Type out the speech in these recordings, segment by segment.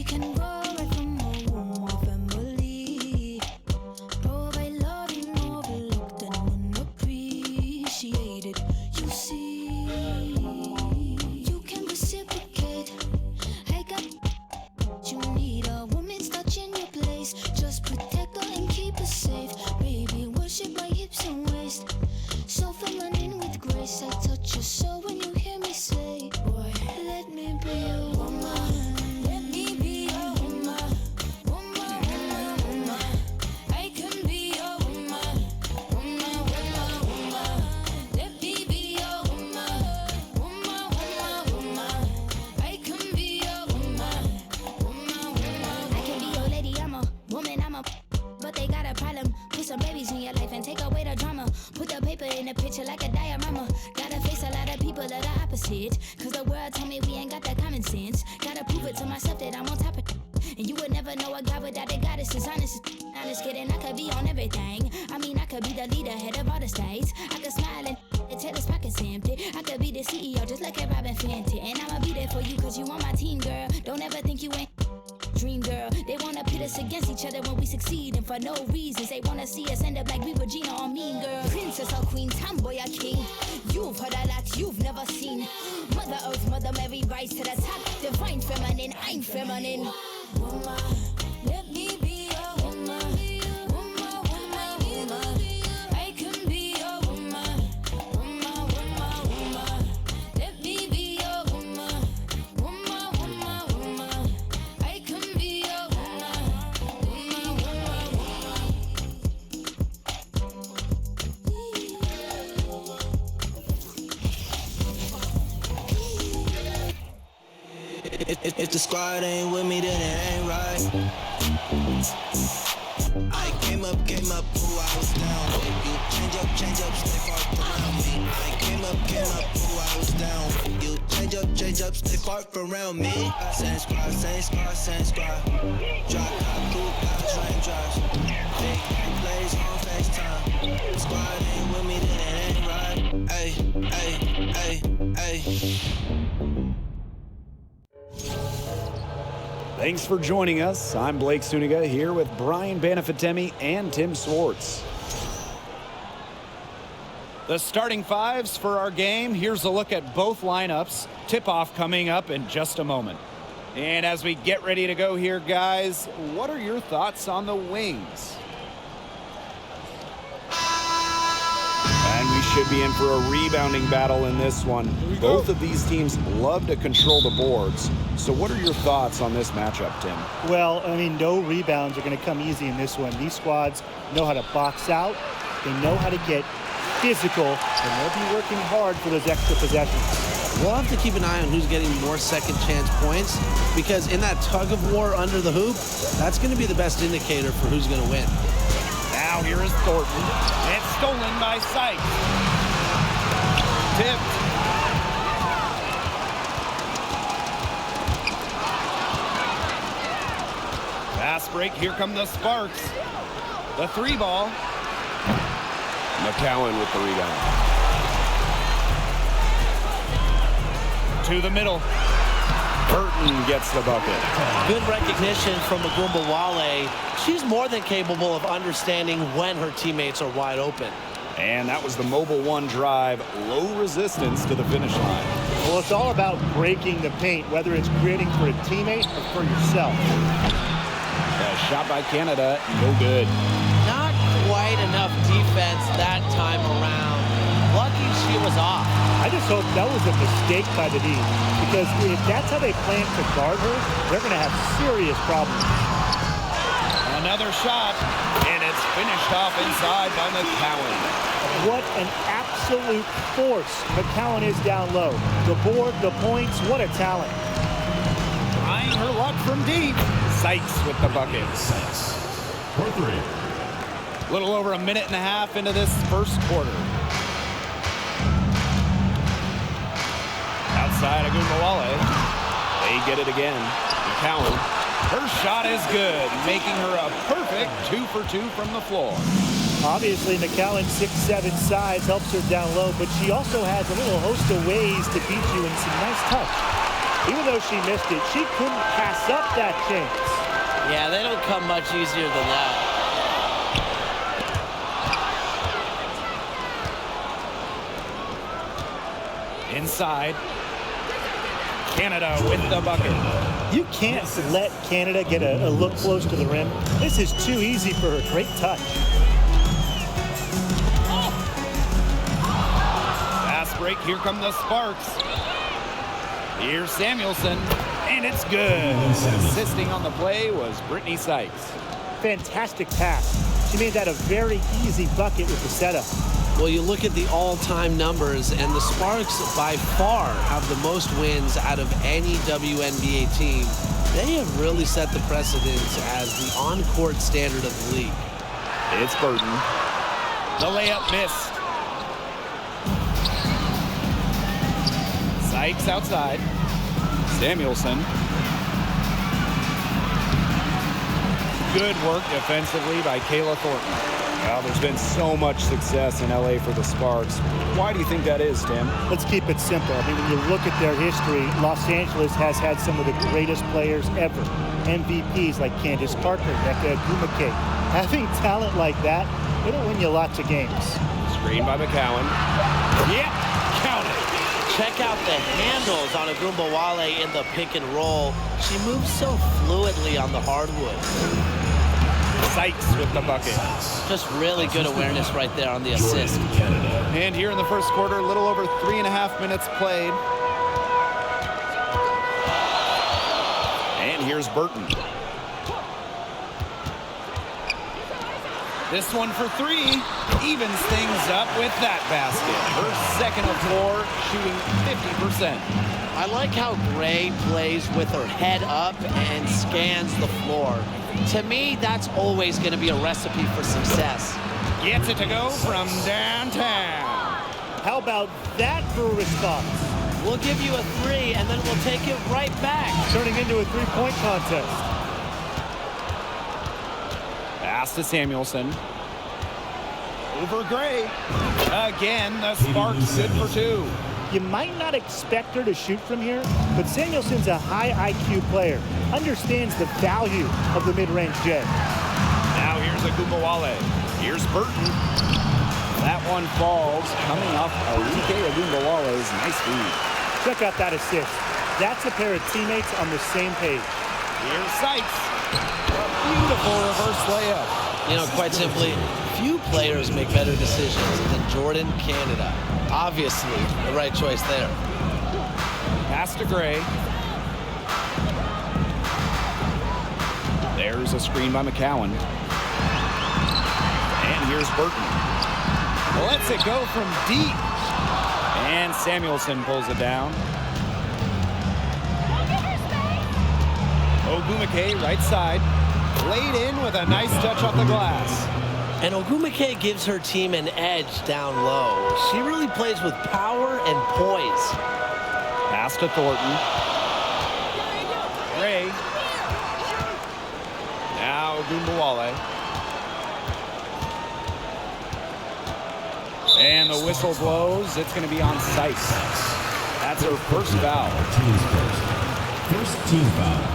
can grow right from a womb of family. Provide loving, overlooked and unappreciated. You see, you can reciprocate. I got you need a woman's touch in your place. Just protect her and keep her safe. Baby, worship my hips and waist. So feminine with grace. I touch your soul when you hear me say, boy, let me be a woman. Let me be a woman. Woman, woman, woman. I can be a woman. Woman, woman, woman. Let me be a woman. Woman, woman, woman. I can be a woman. Woman, woman. I can be your lady, I'm a woman, I'm a. But they got a problem. Put some babies in your life and take away the drama. Put the paper in the picture like a diorama. Gotta face a lot of people that are opposite. Cause the world told me we ain't got that common sense. Gotta prove it to myself that I'm on top of it. And you would never know a God without a goddess is honest. Honest kidding, I could be on everything. I mean, I could be the leader, head of all the states. I could smile and tell his pockets empty. I could be the CEO just like a Robin Fenty. And I'ma be there for you cause you on my team, girl. Don't ever think you ain't dream girl. They wanna pit us against each other when we succeed, and for no reasons. They wanna see us end up like we Regina or Mean Girl. Princess or queen, tomboy or king. You've heard a lot you've never seen. Mother Earth, Mother Mary, rise to the top. Divine feminine, I'm feminine. Woman, let me be a woman. Woman, woman, woman. I can be a woman. Woman, woman, woman. Let me be a woman. Woman, woman, woman. I can be a woman. Woman, woman, If the squad ain't with me, then it ain't right. I came up, who I was down with. You change up, stay far around me. I came up, who I was down with. You change up, stay far around me. Same squad. Drop top, cool, train drives. Big game plays on FaceTime. Squad ain't with me, then it ain't right. Ay. Thanks for joining us. I'm Blake Suniga here with Brian Banafitemi and Tim Swartz. The starting fives for our game. Here's a look at both lineups. Tip-off coming up in just a moment. And as we get ready to go here, guys, what are your thoughts on the wings? And we should be in for a rebounding battle in this one. Both of these teams love to control the boards. So what are your thoughts on this matchup, Tim? Well, I mean, no rebounds are going to come easy in this one. These squads know how to box out. They know how to get physical, and they'll be working hard for those extra possessions. We'll have to keep an eye on who's getting more second chance points, because in that tug of war under the hoop, that's going to be the best indicator for who's going to win. Now here is Thornton. It's stolen by Sykes. Tipped. Fast break. Here come the Sparks. The three ball. McCowan with the rebound. To the middle. Burton gets the bucket. Good recognition from Wale. She's more than capable of understanding when her teammates are wide open. And that was the Mobile One drive. Low resistance to the finish line. Well, it's all about breaking the paint, whether it's creating for a teammate or for yourself. Shot by Canada, no good. Not quite enough defense that time around. Lucky she was off. I just hope that was a mistake by the D, because if that's how they plan to guard her, they're going to have serious problems. Another shot, and it's finished off inside by McCowan. What an absolute force McCowan is down low. The board, the points, what a talent. Trying her luck from deep. Sykes with the bucket. For three. A little over a minute and a half into this first quarter. Outside Wale. They get it again. McCowan. Her shot is good, making her a perfect 2 for 2 from the floor. Obviously, McCowan's 6'7" size helps her down low, but she also has a little host of ways to beat you in some nice touch. Even though she missed it, she couldn't pass up that chance. Yeah, they don't come much easier than that. Inside. Canada with the bucket. You can't let Canada get a look close to the rim. This is too easy for her. Great touch. Fast break. Here come the Sparks. Here's Samuelson, and it's good. Assisting on the play was Brittany Sykes. Fantastic pass. She made that a very easy bucket with the setup. Well, you look at the all-time numbers, and the Sparks by far have the most wins out of any WNBA team. They have really set the precedence as the on-court standard of the league. It's Burton. The layup missed. Sykes outside. Samuelson. Good work defensively by Kayla Thornton. Well, there's been so much success in LA for the Sparks. Why do you think that is, Tim? Let's keep it simple. I mean, when you look at their history, Los Angeles has had some of the greatest players ever. MVPs like Candace Parker, Becca Agumake. Having talent like that, it'll win you lots of games. Screen by McCowan. Yep, count it. Check out the handles on Agumbawale in the pick and roll. She moves so fluidly on the hardwood. Sykes with the bucket. Just really good awareness right there on the assist. And here in the first quarter, a little over 3.5 minutes played. And here's Burton. This one for three. Evens things up with that basket. Her second of four, shooting 50%. I like how Gray plays with her head up and scans the floor. To me, that's always going to be a recipe for success. Gets it to go from downtown. How about that for a response? We'll give you a three, and then we'll take it right back. Turning into a three-point contest. Pass to Samuelson. Over Gray. Again, the Sparks good for two. You might not expect her to shoot from here, but Samuelson's a high IQ player. Understands the value of the mid-range J. Now here's Agumbawale. Here's Burton. That one falls, coming off Alike Agumbawale's nice feed. Check out that assist. That's a pair of teammates on the same page. Here's Sykes. A beautiful reverse layup. You know, quite simply, few players make better decisions than Jordan Canada. Obviously, the right choice there. Pass to Gray. There's a screen by McCowan. And here's Burton. Lets it go from deep. And Samuelson pulls it down. Ogumake, right side. Laid in with a nice touch off the glass. And Ogumake gives her team an edge down low. She really plays with power and poise. Pass to Thornton. Gray. Now Agumbawale. And the whistle blows. It's going to be on Sykes. That's her first foul. Team's first team foul.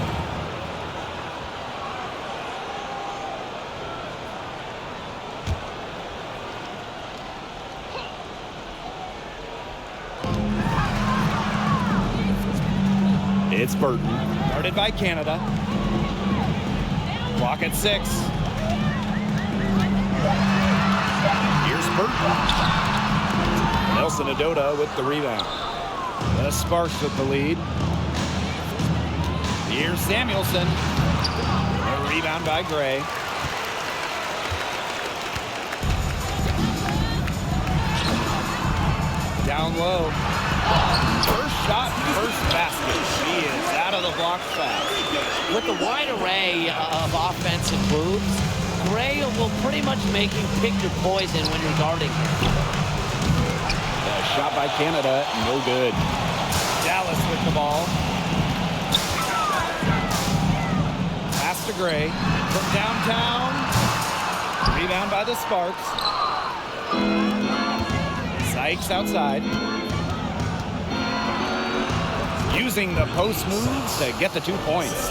It's Burton. Guarded by Canada. Clock at 6. Here's Burton. Nelson Adota with the rebound. The Sparks with the lead. Here's Samuelson. A rebound by Gray. Down low. First shot, first basket. She is out of the block fast. With the wide array of offensive moves, Gray will pretty much make you pick your poison when you're guarding her. Shot by Canada, no good. Dallas with the ball. Pass to Gray. From downtown. Rebound by the Sparks. Sykes outside. using the post moves to get the 2 points.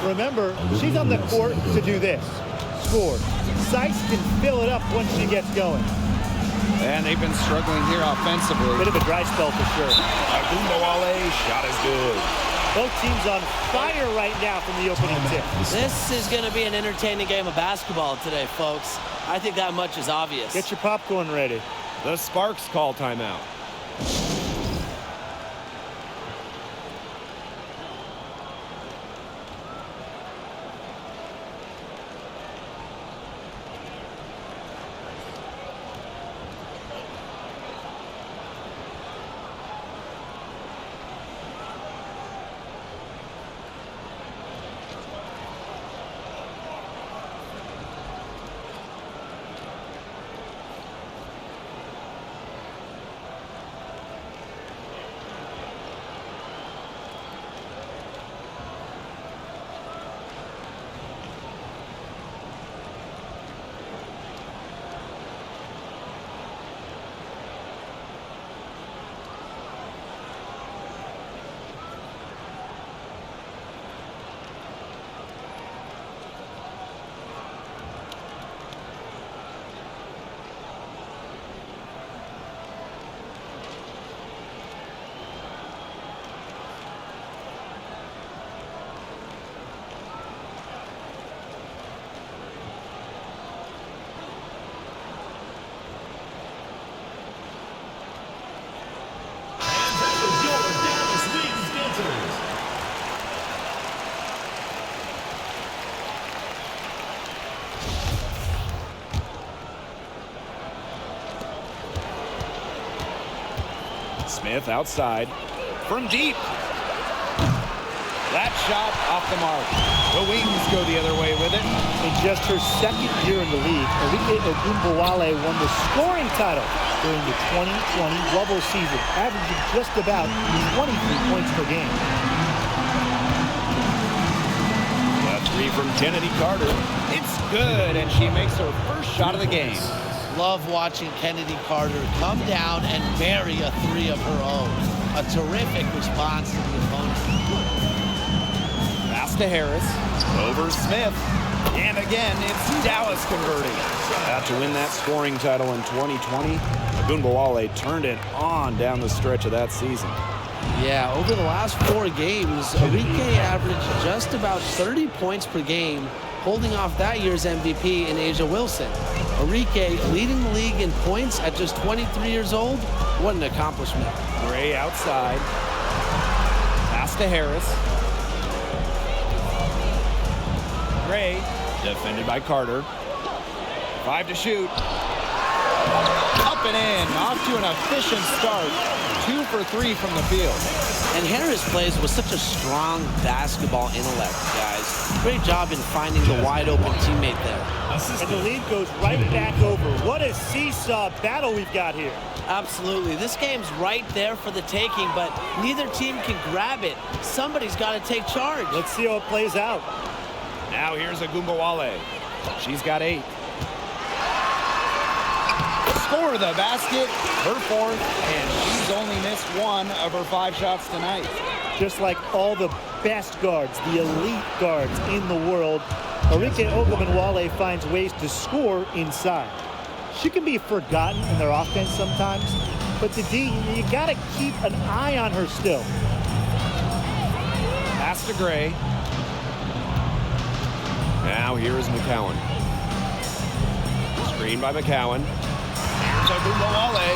Remember, she's on the court to do this. Score. Sykes can fill it up once she gets going. And they've been struggling here offensively. Bit of a dry spell for sure. Agumbawale shot is good. Both teams on fire right now from the opening tip. This is going to be an entertaining game of basketball today, folks. I think that much is obvious. Get your popcorn ready. The Sparks call timeout. Smith outside from deep. That shot off the mark. The Wings go the other way with it. In just her second year in the league, Arlington Agumbawale won the scoring title during the 2020 bubble season, averaging just about 23 points per game. A three from Kennedy Carter. It's good, and she makes her first shot of the game. Love watching Kennedy Carter come down and bury a three of her own. A terrific response to the opponent. Pass to Harris. Over Smith. And again, it's Dallas converting. After win that scoring title in 2020, Agumbawale turned it on down the stretch of that season. Yeah, over the last 4 games, Enrique averaged just about 30 points per game, holding off that year's MVP in A'ja Wilson. Enrique leading the league in points at just 23 years old. What an accomplishment. Gray outside. Pass to Harris. Gray, defended by Carter. 5 to shoot. Up and in, off to an efficient start. 2 for 3 from the field. And Harris plays with such a strong basketball intellect, guys. Great job in finding the wide open teammate there. And the lead goes right back over. What a seesaw battle we've got here. Absolutely. This game's right there for the taking, but neither team can grab it. Somebody's got to take charge. Let's see how it plays out. Now here's Agumbawale. She's got 8. Score the basket, her 4th, and she's only missed 1 of her 5 shots tonight. Just like all the best guards, the elite guards in the world, Arlington Agumbawale finds ways to score inside. She can be forgotten in their offense sometimes, but the D, you gotta keep an eye on her still. Pass to Gray. Now here is McCowan. Screen by McCowan. Here's Agumbawale.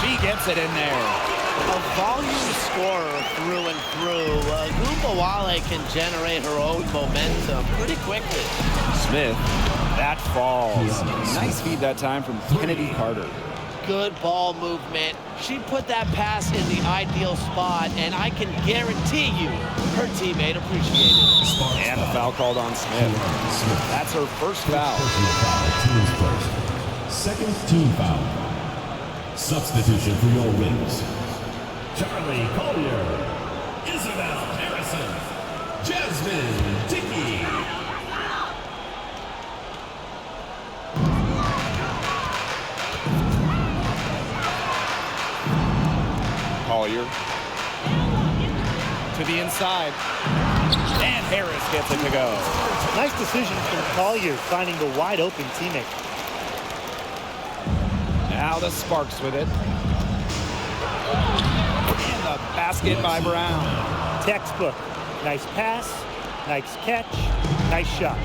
She gets it in there. A volume scorer through and through. Agumbawale can generate her own momentum pretty quickly. Smith, that falls. Nice feed that time from Kennedy Carter. Good ball movement. She put that pass in the ideal spot, and I can guarantee you her teammate appreciated it. And the foul called on Smith. That's her first foul. Team's first. Second team foul. Substitution for your wins. Charlie Collier, Isabel Harrison, Jasmine Dickey. Collier. the inside. And Harris gets it to go. Nice decision from Collier, finding the wide open teammate. Now the Sparks with it. And the basket by Brown. Textbook. Nice pass, nice catch, nice shot.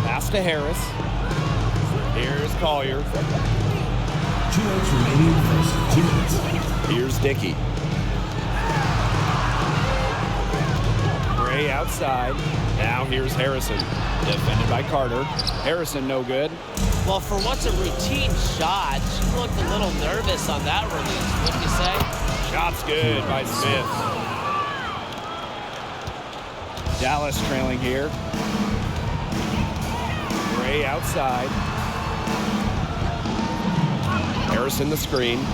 Pass to Harris. Here's Collier. 2 minutes remaining first 2 minutes. Here's Dickey. Gray outside. Now here's Harrison. Defended by Carter. Harrison no good. Well, for what's a routine shot, she looked a little nervous on that release, wouldn't you say? Shot's good by Smith. Dallas trailing here. Gray outside. Harrison the screen.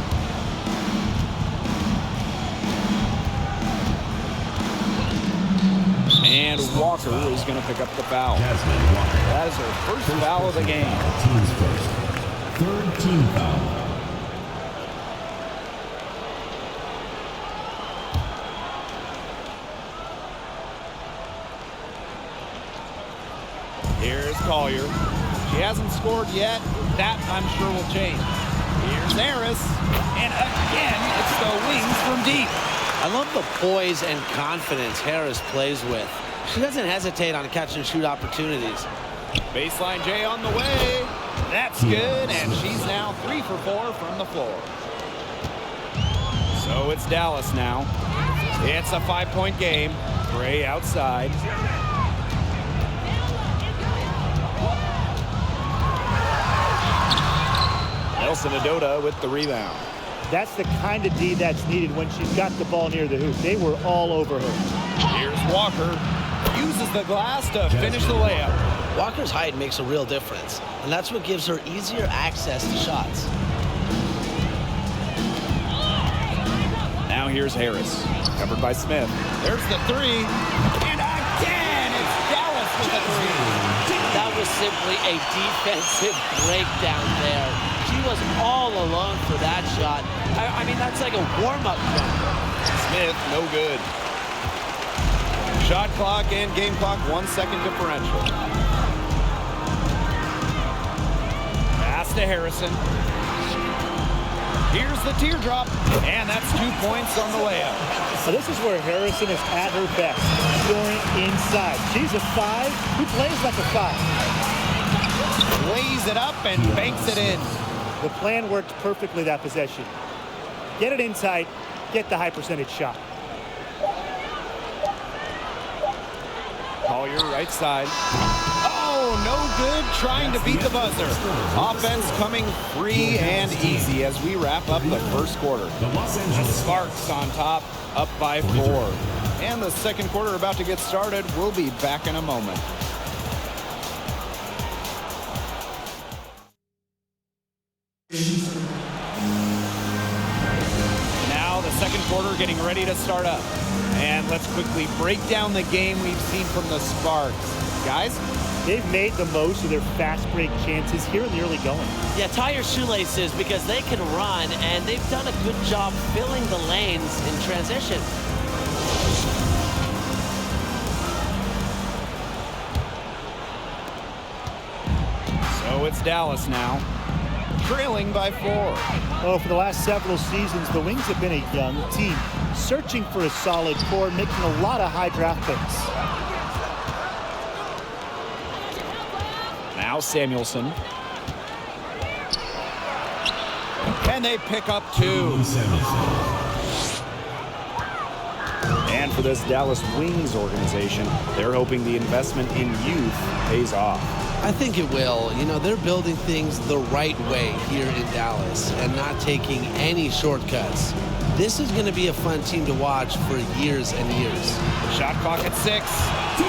And Walker is going to pick up the foul. Jasmine Walker. That is her first foul of the game. Team's first. Third team foul. Here's Collier. She hasn't scored yet. That, I'm sure, will change. Here's Harris. And again, it's the wings from deep. I love the poise and confidence Harris plays with. She doesn't hesitate on catch and shoot opportunities. Baseline J on the way. That's good, and she's now 3 for 4 from the floor. So it's Dallas now. It's a 5-point game. Gray outside. Nelson Adota with the rebound. That's the kind of D that's needed when she's got the ball near the hoop. They were all over her. Here's Walker. Uses the glass to finish the layup. Walker's height makes a real difference, and that's what gives her easier access to shots. Now here's Harris. Covered by Smith. There's the three. And again, it's Dallas with the three. That was simply a defensive breakdown there. She was all alone for that shot. I mean, that's like a warm-up jumper. Smith, no good. Shot clock and game clock, 1 second differential. Pass to Harrison. Here's the teardrop, and that's 2 points on the layup. So this is where Harrison is at her best, scoring inside. She's a 5 who plays like a 5. Lays it up and banks it in. The plan worked perfectly that possession. Get it inside, get the high percentage shot. Collier right side. Oh, no good, trying to beat the buzzer. Offense coming free and easy as we wrap up the first quarter. The Los Angeles Sparks on top, up by 4. And the second quarter about to get started. We'll be back in a moment. Now the second quarter getting ready to start up. And let's quickly break down the game we've seen from the Sparks. Guys? They've made the most of their fast break chances here in the early going. Yeah, tie your shoelaces because they can run, and they've done a good job filling the lanes in transition. So it's Dallas now, trailing by 4. Oh, for the last several seasons, the Wings have been a young team, searching for a solid core, making a lot of high draft picks. Now Samuelson. And they pick up 2. And for this Dallas Wings organization, they're hoping the investment in youth pays off. I think it will. You know, they're building things the right way here in Dallas and not taking any shortcuts. This is going to be a fun team to watch for years and years. Shot clock at 6,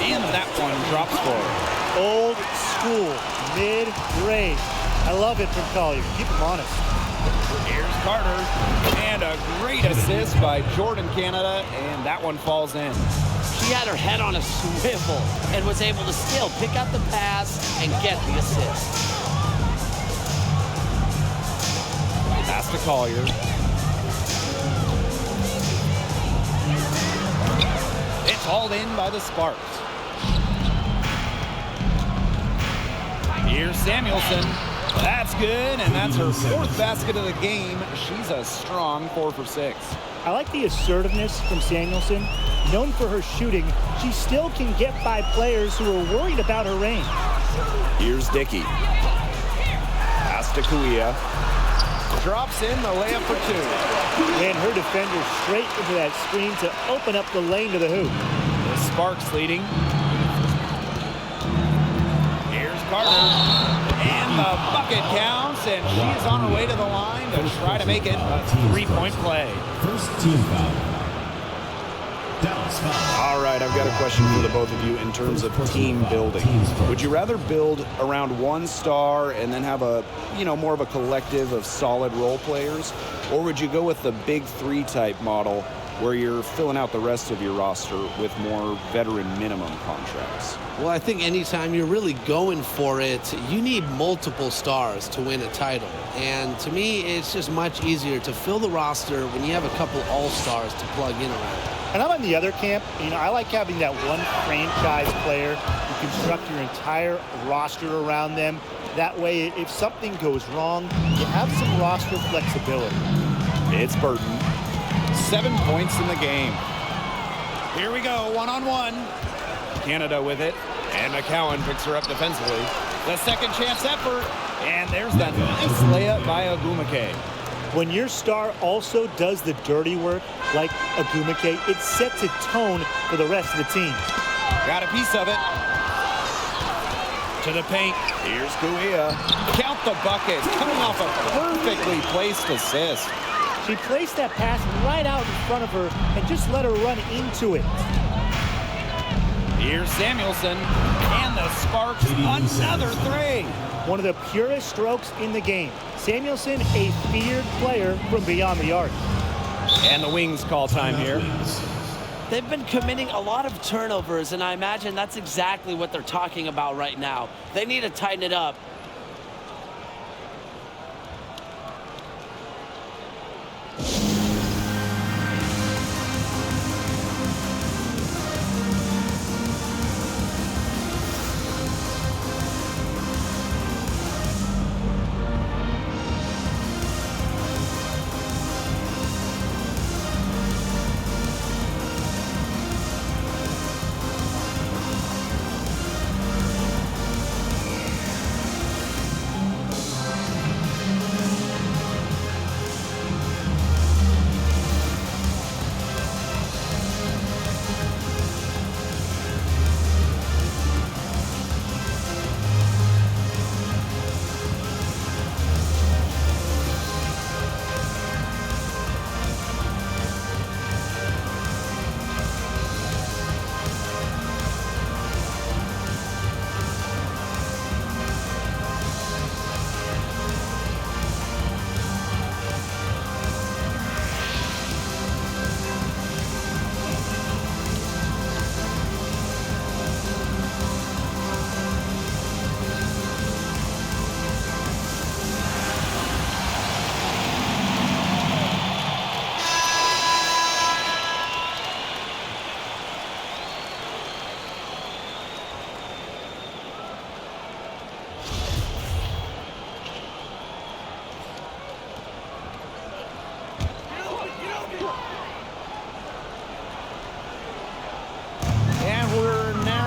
and that one drops forward. Old school, mid-range. I love it from Collier. Keep him honest. Here's Carter, and a great assist by Jordan Canada, and that one falls in. She had her head on a swivel and was able to still pick up the pass and get the assist. Pass to Collier. Called in by the Sparks. Here's Samuelson. That's good, and that's her 4th basket of the game. She's a strong 4 for 6. I like the assertiveness from Samuelson. Known for her shooting, she still can get by players who are worried about her range. Here's Dickey. Pass to Kuia. Drops in the layup for 2. And her defender straight into that screen to open up the lane to the hoop. The Sparks leading. Here's Carter. And the bucket counts, and she's on her way to the line to try to make it a 3-point play. First team foul. Dallas foul. All right, I've got a question for the both of you in terms of team building. Would you rather build around one star and then have a, more of a collective of solid role players? Or would you go with the big 3 type model where you're filling out the rest of your roster with more veteran minimum contracts? Well, I think anytime you're really going for it, you need multiple stars to win a title. And to me, it's just much easier to fill the roster when you have a couple all-stars to plug in around. And I'm on the other camp. I like having that one franchise player. You construct your entire roster around them. That way, if something goes wrong, you have some roster flexibility. It's Burton. 7 points in the game. Here we go, one-on-one. Canada with it, and McCowan picks her up defensively. The second chance effort, and there's that nice layup by Ogumake. When your star also does the dirty work, like Ogumake, it sets a tone for the rest of the team. Got a piece of it. To the paint. Here's Kuia. Count the bucket, coming off a perfectly placed assist. She placed that pass right out in front of her and just let her run into it. Here's Samuelson, and the Sparks, another 3. One of the purest strokes in the game. Samuelson, a feared player from beyond the arc. And the Wings call time here. They've been committing a lot of turnovers, and I imagine that's exactly what they're talking about right now. They need to tighten it up.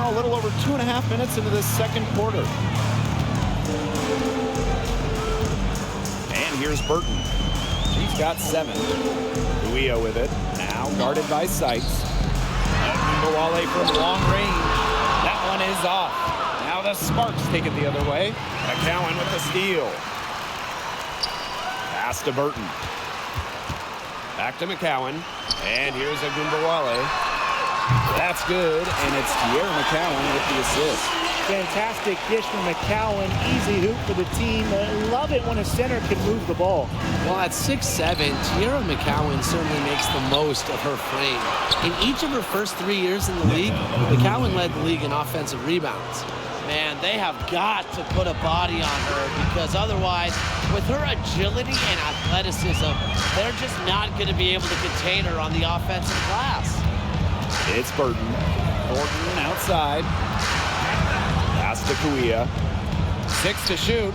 A little over 2.5 minutes into this second quarter. And here's Burton. She's got 7. Kuia with it. Now guarded by Sykes. Wale from long range. That one is off. Now the Sparks take it the other way. McCowan with the steal. Pass to Burton. Back to McCowan. And here's Wale. That's good, and it's Tierra McCowan with the assist. Fantastic dish from McCowan. Easy hoop for the team. Love it when a center can move the ball. Well, at 6'7", Tierra McCowan certainly makes the most of her frame. In each of her first 3 years in the league, McCowan led the league in offensive rebounds. Man, they have got to put a body on her, because otherwise, with her agility and athleticism, they're just not going to be able to contain her on the offensive glass. It's Burton. Thornton outside. Pass to Kuia. 6 to shoot.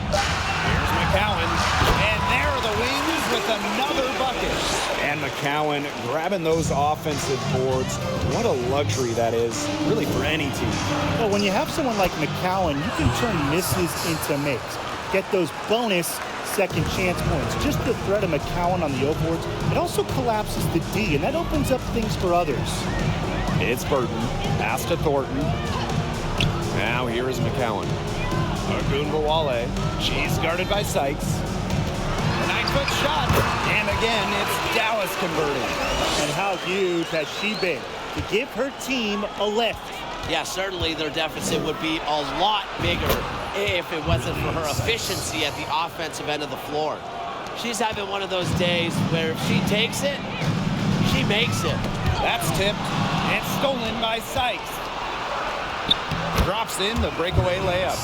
Here's McCowan. And there are the Wings with another bucket. And McCowan grabbing those offensive boards. What a luxury that is, really, for any team. Well, when you have someone like McCowan, you can turn misses into makes. Get those bonus second chance points. Just the threat of McCowan on the O boards, it also collapses the D, and that opens up things for others. It's Burton. Pass to Thornton. Now here is McCowan. Ogunbowale. She's guarded by Sykes. A 9-foot shot. And again, it's Dallas converting. And how huge has she been to give her team a lift? Yeah, certainly their deficit would be a lot bigger if it wasn't for her efficiency at the offensive end of the floor. She's having one of those days where if she takes it, she makes it. That's tipped and stolen by Sykes. Drops in the breakaway layup.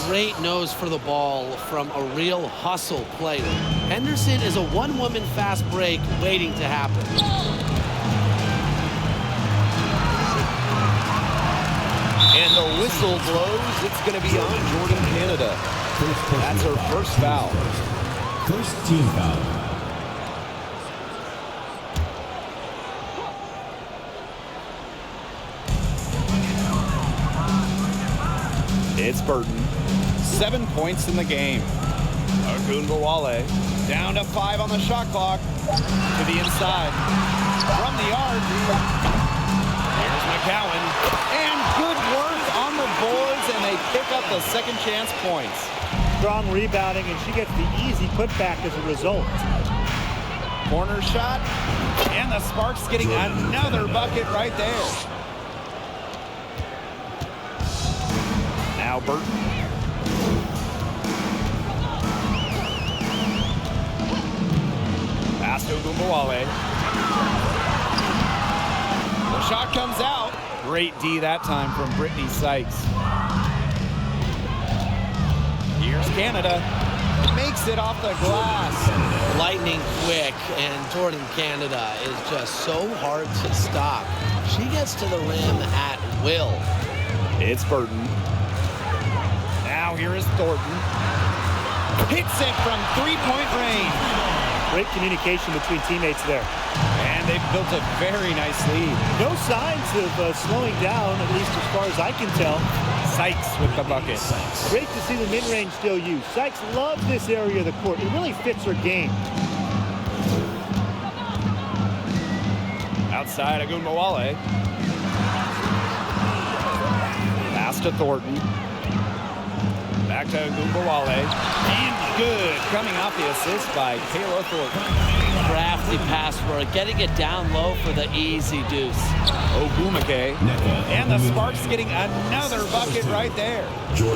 Great nose for the ball from a real hustle player. Henderson is a one-woman fast break waiting to happen. And the whistle blows. It's going to be on Jordan Canada. That's her first foul. First team foul. It's Burton. 7 points in the game. Ogunbowale. Down to 5 on the shot clock. To the inside. From the arc. Here's McCowan. And good work on the boards, and they pick up the second chance points. Strong rebounding, and she gets the easy putback as a result. Corner shot. And the Sparks getting another bucket right there. Now Burton. Pass to Ogunbowale. The shot comes out. Great D that time from Brittany Sykes. Here's Canada. Makes it off the glass. Lightning quick, and Jordan Canada is just so hard to stop. She gets to the rim at will. It's Burton. Now here is Thornton. Hits it from three-point range. Great communication between teammates there. And they've built a very nice lead. No signs of slowing down, at least as far as I can tell. Sykes with the bucket. Great to see the mid-range still used. Sykes loves this area of the court. It really fits her game. Outside, Ogunbowale. Pass to Thornton. Back to Ogunbowale. And good. Coming off the assist by Kayla Thornton. Crafty pass for her, getting it down low for the easy deuce. Ogumake. And the Sparks getting another bucket right there.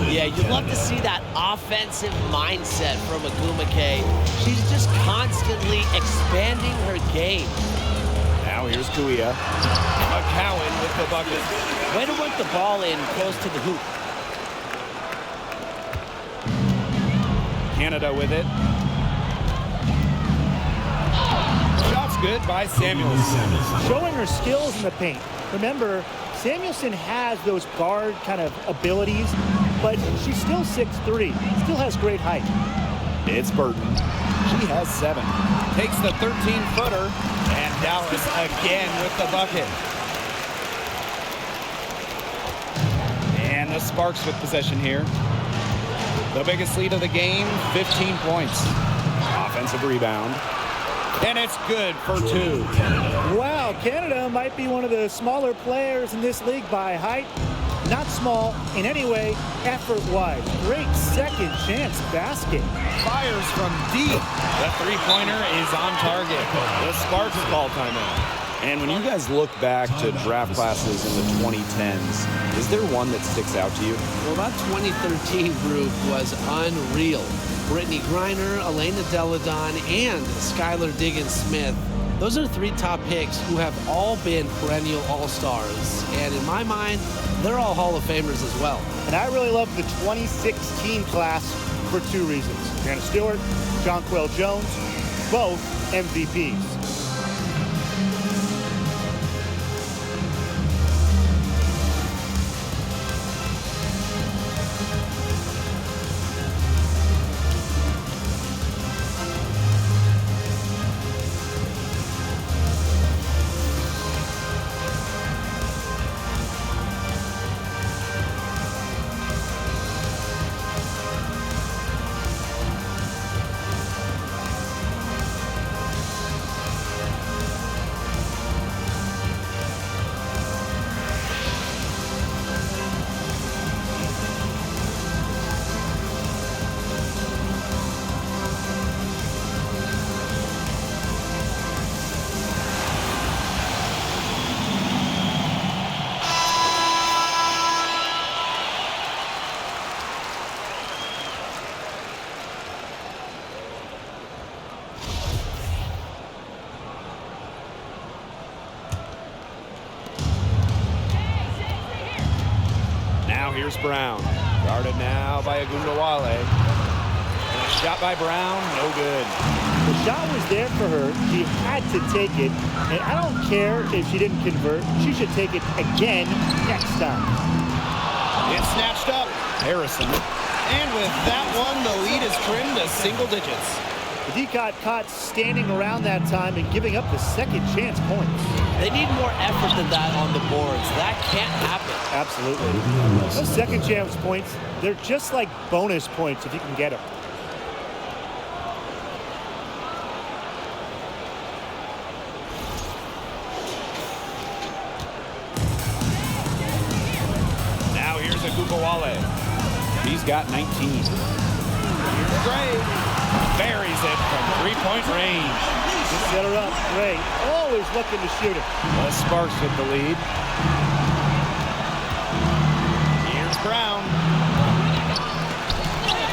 Yeah, you'd love to see that offensive mindset from Ogumake. She's just constantly expanding her game. Now here's Kuia. McCowan with the bucket. Way to work the ball in close to the hoop. Canada with it. Shots good by Samuelson. Showing her skills in the paint. Remember, Samuelson has those guard kind of abilities, but she's still 6'3", still has great height. It's Burton. She has 7. Takes the 13-footer, and Dallas again with the bucket. And the Sparks with possession here. The biggest lead of the game, 15 points. Offensive rebound. And it's good for 2. Wow, Canada might be one of the smaller players in this league by height. Not small in any way, effort-wise. Great second chance basket. Fires from deep. The three-pointer is on target. The Sparks call timeout. And when you guys look back to draft classes in the 2010s, is there one that sticks out to you? Well, that 2013 group was unreal. Brittany Griner, Elena Deladon, and Skylar Diggins-Smith. Those are 3 top picks who have all been perennial all-stars. And in my mind, they're all Hall of Famers as well. And I really love the 2016 class for 2 reasons. Brianna Stewart, Jonquel Jones, both MVPs. Now here's Brown. Guarded now by Agundawale. And a shot by Brown, no good. The shot was there for her. She had to take it. And I don't care if she didn't convert. She should take it again next time. It's snatched up. Harrison. And with that one, the lead is trimmed to single digits. The D got caught standing around that time and giving up the second chance points. They need more effort than that on the boards. That can't happen. Absolutely. Those second chance points, they're just like bonus points if you can get them. Now here's Agundawale. He's got 19. Here's Gray. Buries it from three-point range. Just set her up. Gray always looking to shoot it. The Sparks with the lead. Here's Brown.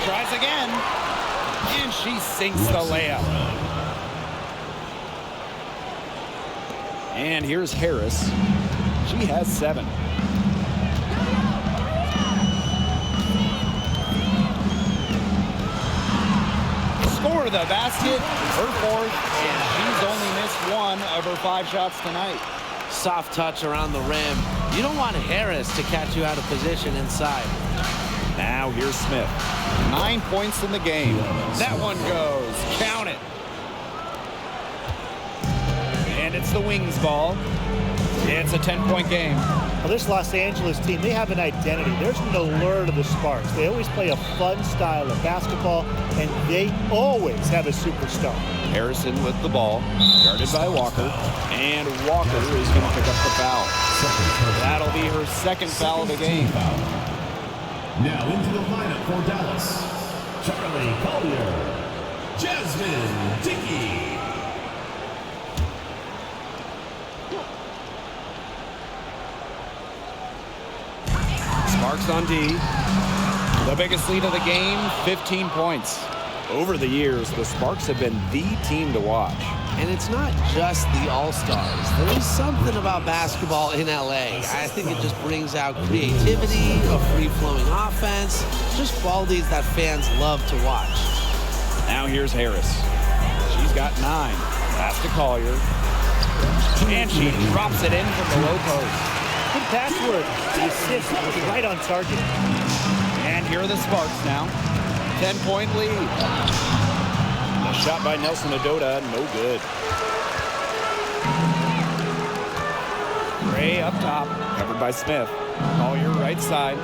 Tries again. And she sinks the layup. And here's Harris. She has 7. Score the basket, her 4th, and she's only missed 1 of her 5 shots tonight. Soft touch around the rim. You don't want Harris to catch you out of position inside. Now here's Smith. 9 points in the game. That one goes. Count it. And it's the Wings ball. It's a 10-point game. Well, this Los Angeles team, they have an identity. There's an allure to the Sparks. They always play a fun style of basketball, and they always have a superstar. Harrison with the ball, guarded by Walker, and Walker is going to pick up the foul. That'll be her 2nd foul of the game. Now into the lineup for Dallas, Charlie Collier, Jasmine Dickey. Sparks on D. The biggest lead of the game, 15 points. Over the years, the Sparks have been the team to watch. And it's not just the All-Stars. There is something about basketball in LA. I think it just brings out creativity, a free-flowing offense, just qualities that fans love to watch. Now here's Harris. She's got 9. Pass to Collier. And she drops it in from the low post. Good password. The assist was right on target. And here are the Sparks now. 10-point lead. The shot by Nelson Adota, no good. Gray up top, covered by Smith. Collier right side.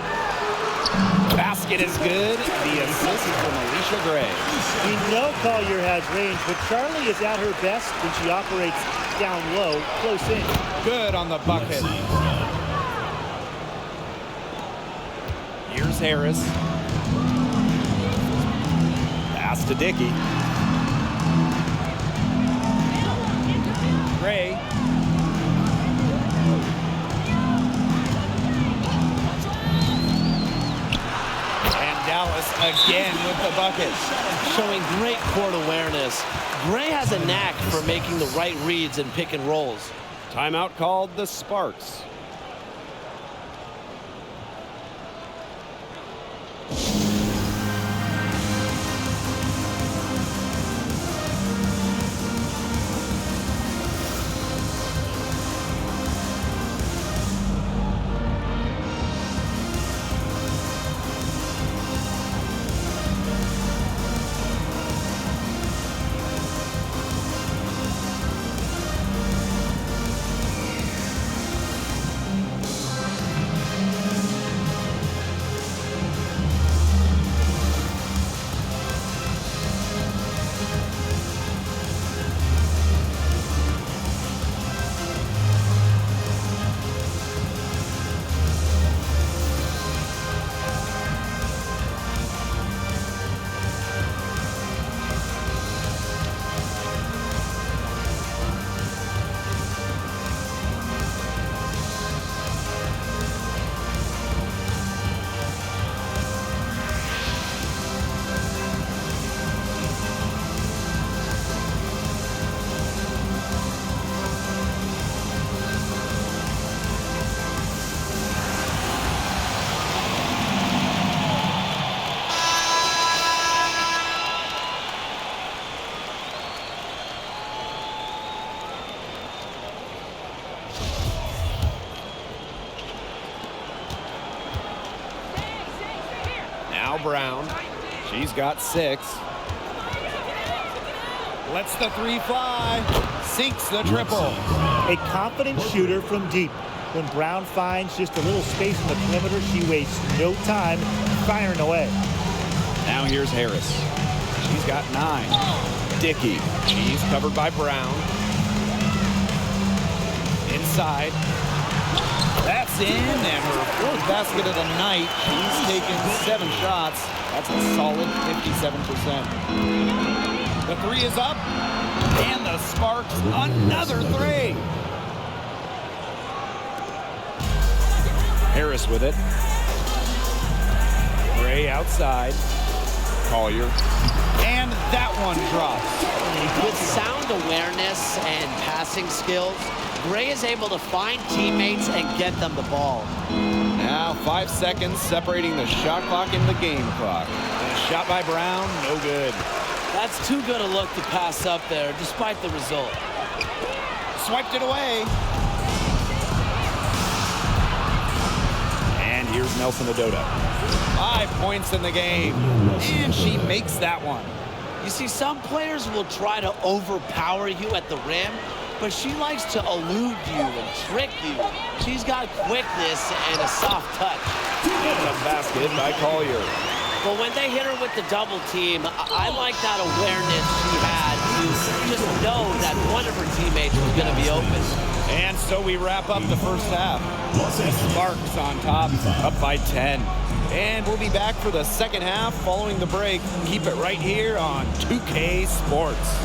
Basket is good. The assist is from Allisha Gray. We know Collier has range, but Charlie is at her best when she operates down low, close in. Good on the bucket. Here's Harris. Pass to Dickey. Gray. And Dallas again with the bucket. Showing great court awareness. Gray has a knack for making the right reads and pick and rolls. Timeout called the Sparks. Now Brown. She's got 6. Lets the 3 fly. Sinks the triple. A confident shooter from deep. When Brown finds just a little space in the perimeter, she wastes no time firing away. Now here's Harris. She's got 9. Dickey. She's covered by Brown. Inside. That's in, and her 4th basket of the night. She's taken 7 shots. That's a solid 57%. The 3 is up, and the Sparks another 3. Harris with it. Gray outside. Collier. And that one drops. With sound awareness and passing skills, Gray is able to find teammates and get them the ball. Now 5 seconds separating the shot clock and the game clock. And a shot by Brown, no good. That's too good a look to pass up there, despite the result. Swiped it away. And here's Nelson Adota. 5 points in the game. And she makes that one. You see, some players will try to overpower you at the rim, but she likes to elude you and trick you. She's got quickness and a soft touch. And a basket by Collier. But when they hit her with the double team, I like that awareness she had to just know that one of her teammates was going to be open. And so we wrap up the first half. Sparks on top, up by 10. And we'll be back for the second half following the break. Keep it right here on 2K Sports.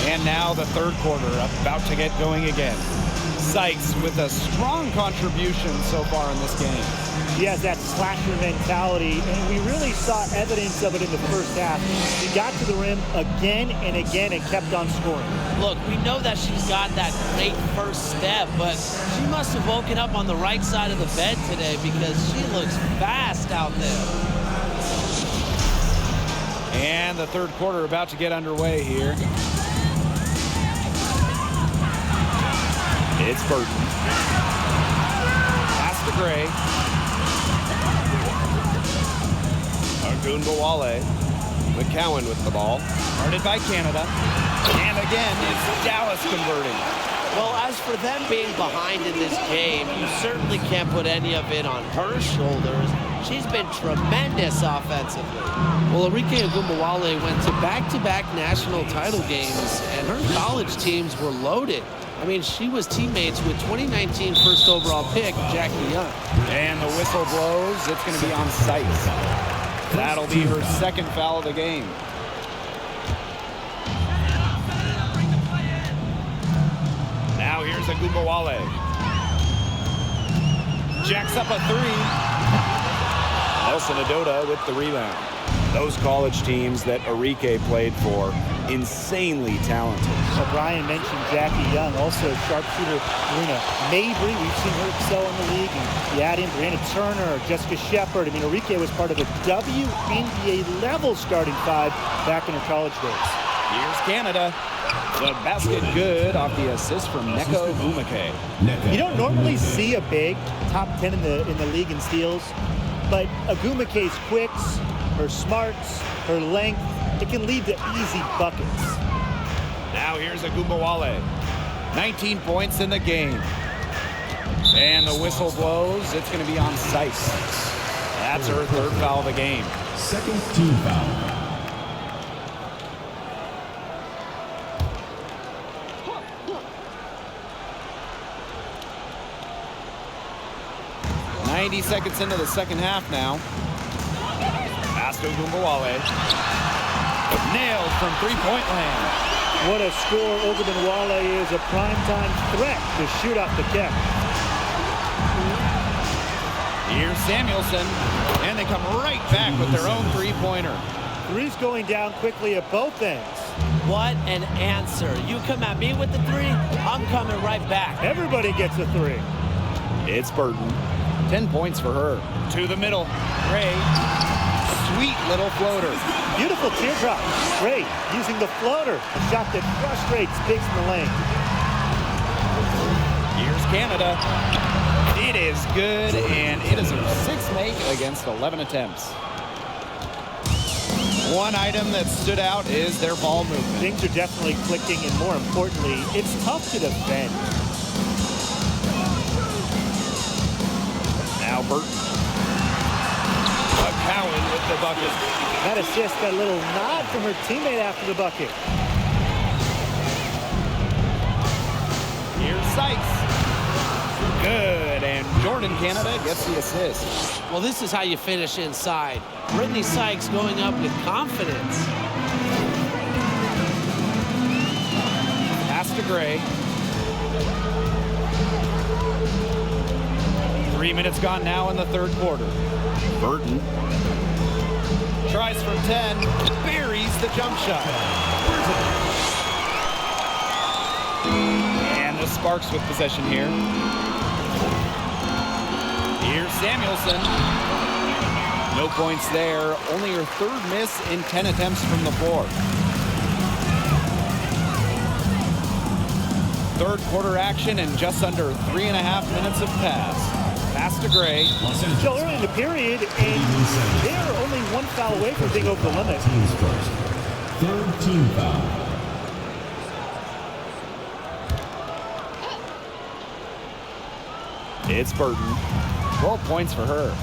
And now the third quarter about to get going again. Sykes with a strong contribution so far in this game. She has that slasher mentality, and we really saw evidence of it in the first half. She got to the rim again and again and kept on scoring. Look, we know that she's got that great first step, but she must have woken up on the right side of the bed today because she looks fast out there. And the third quarter about to get underway here. It's Burton. Pass to Gray. Agunbowale. McCowan with the ball. Guarded by Canada. And again, it's Dallas converting. Well, as for them being behind in this game, you certainly can't put any of it on her shoulders. She's been tremendous offensively. Well, Arike Agunbowale went to back-to-back national title games, and her college teams were loaded. I mean, she was teammates with 2019 first overall pick, Jackie Young. And the whistle blows. It's going to be on Sykes. That'll be her second foul of the game. Now here's Agunbowale. Jacks up a 3. Nelson Adota with the rebound. Those college teams that Arike played for, insanely talented. Brian mentioned Jackie Young, also sharpshooter Bruna Mabry. We've seen her excel in the league. And you add in Brianna Turner, Jessica Shepard. I mean, Arike was part of a WNBA level starting 5 back in her college days. Here's Canada. The basket good off the assist from Neko Umake. You don't normally see a big top 10 in the league in steals, but Agumake's quicks, her smarts, her length, it can lead to easy buckets. Now here's Agunbowale. 19 points in the game. And the whistle blows. It's going to be on Sykes. That's her third foul of the game. Second team foul. Seconds into the second half now. Pass to Agunbowale. Nailed from three-point land. What a score. Ogunbowale is a primetime threat to shoot off the deck. Here's Samuelson, and they come right back with their own three-pointer. Three's going down quickly at both ends. What an answer. You come at me with the three, I'm coming right back. Everybody gets a three. It's Burton. 10 points for her. To the middle. Gray. Sweet little floater. Beautiful teardrop. Great. Using the floater. A shot that frustrates bigs in the lane. Here's Canada. It is good, and it is a 6-make against 11 attempts. One item that stood out is their ball movement. Things are definitely clicking, and more importantly, it's tough to defend. Now Burton. McCowan with the bucket. That assist, that little nod from her teammate after the bucket. Here's Sykes. Good, and Jordan Canada gets the assist. Well, this is how you finish inside. Brittany Sykes going up with confidence. Pass to Gray. 3 minutes gone now in the third quarter. Burton. Tries from 10, buries the jump shot. And the Sparks with possession here. Here's Samuelson. No points there. Only her third miss in 10 attempts from the floor. Third quarter action and just under 3.5 minutes have passed. Pass to Gray. So early in the period, and they're only one foul away from being over the limit. Teams first. Third team foul. It's Burton. 12 points for her.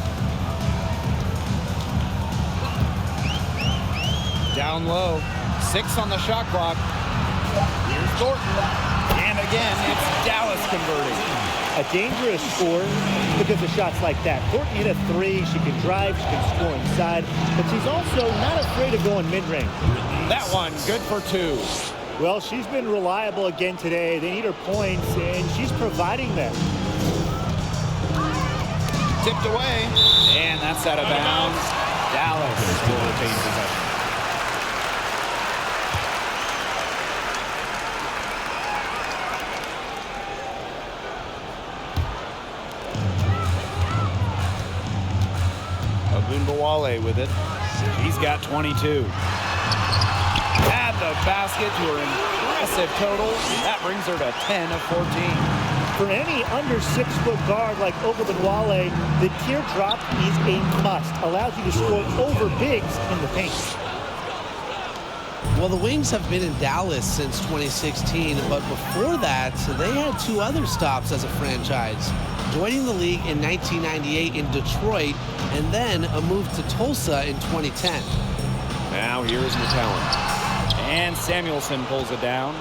Down low. 6 on the shot clock. Here's Thornton. And again, it's Dallas converting. A dangerous score because of shots like that. Thornton hit a three. She can drive. She can score inside. But she's also not afraid of going mid-range. That one, good for 2. Well, she's been reliable again today. They need her points, and she's providing them. Tipped away, and that's out of bounds. Dallas will retain possession. Ogunbowale with it. He's got 22. At the basket to her impressive total. That brings her to 10 of 14. For any under 6-foot guard like Ogunbowale, the teardrop is a must. Allows you to score over bigs in the paint. Well, the Wings have been in Dallas since 2016, but before that, they had 2 other stops as a franchise. Joining the league in 1998 in Detroit, and then a move to Tulsa in 2010. Now here's McCowan. And Samuelson pulls it down.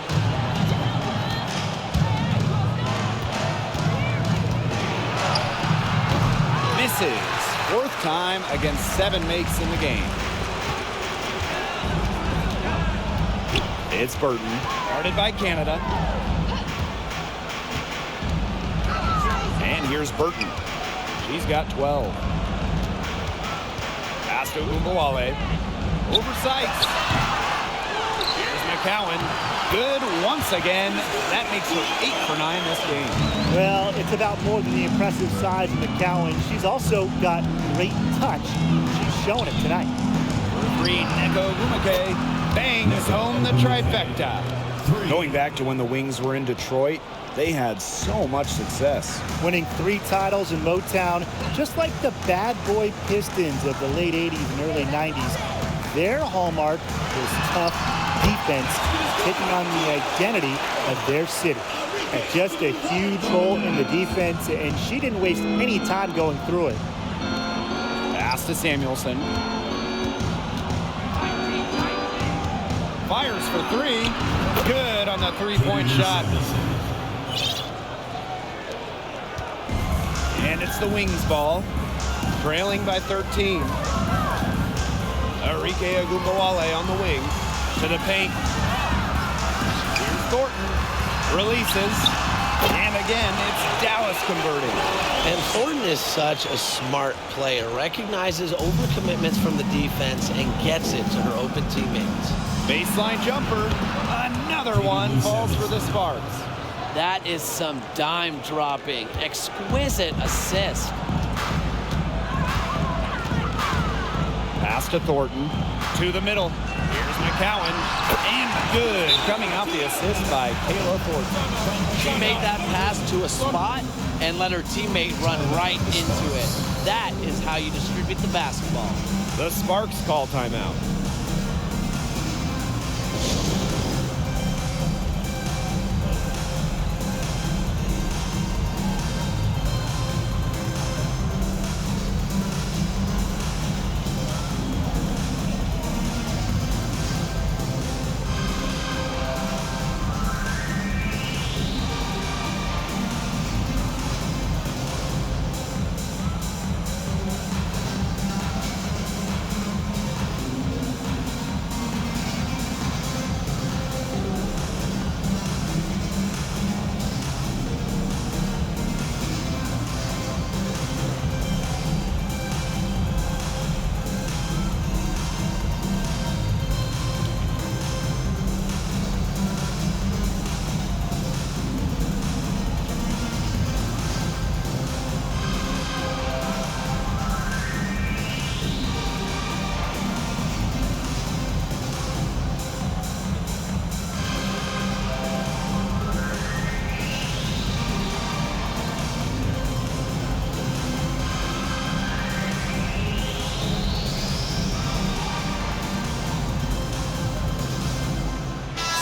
Misses. 4th time against 7 makes in the game. It's Burton. Guarded by Canada. And here's Burton. She's got 12. Pass to Ogunbowale. Over Sykes. Here's McCowan. Good once again. That makes her 8 for 9 this game. Well, it's about more than the impressive size of McCowan. She's also got great touch. She's showing it tonight. For 3, Neko Gumake bangs home the trifecta. Going back to when the Wings were in Detroit, they had so much success. Winning 3 titles in Motown, just like the bad boy Pistons of the late 80s and early 90s. Their hallmark was tough defense, taking on the identity of their city. And just a huge hole in the defense, and she didn't waste any time going through it. Pass to Samuelson. Fires for 3. Good on the 3-point shot. And it's the Wings ball, trailing by 13. Enrique Agumbawale on the wing. To the paint. Here's Thornton. Releases. And again, it's Dallas converting. And Thornton is such a smart player. Recognizes overcommitments from the defense and gets it to her open teammates. Baseline jumper. Another one falls for the Sparks. That is some dime dropping. Exquisite assist. Pass to Thornton. To the middle. Here's McCowan. And good. Coming out the assist by Kayla Thornton. She made that pass to a spot and let her teammate run right into it. That is how you distribute the basketball. The Sparks call timeout.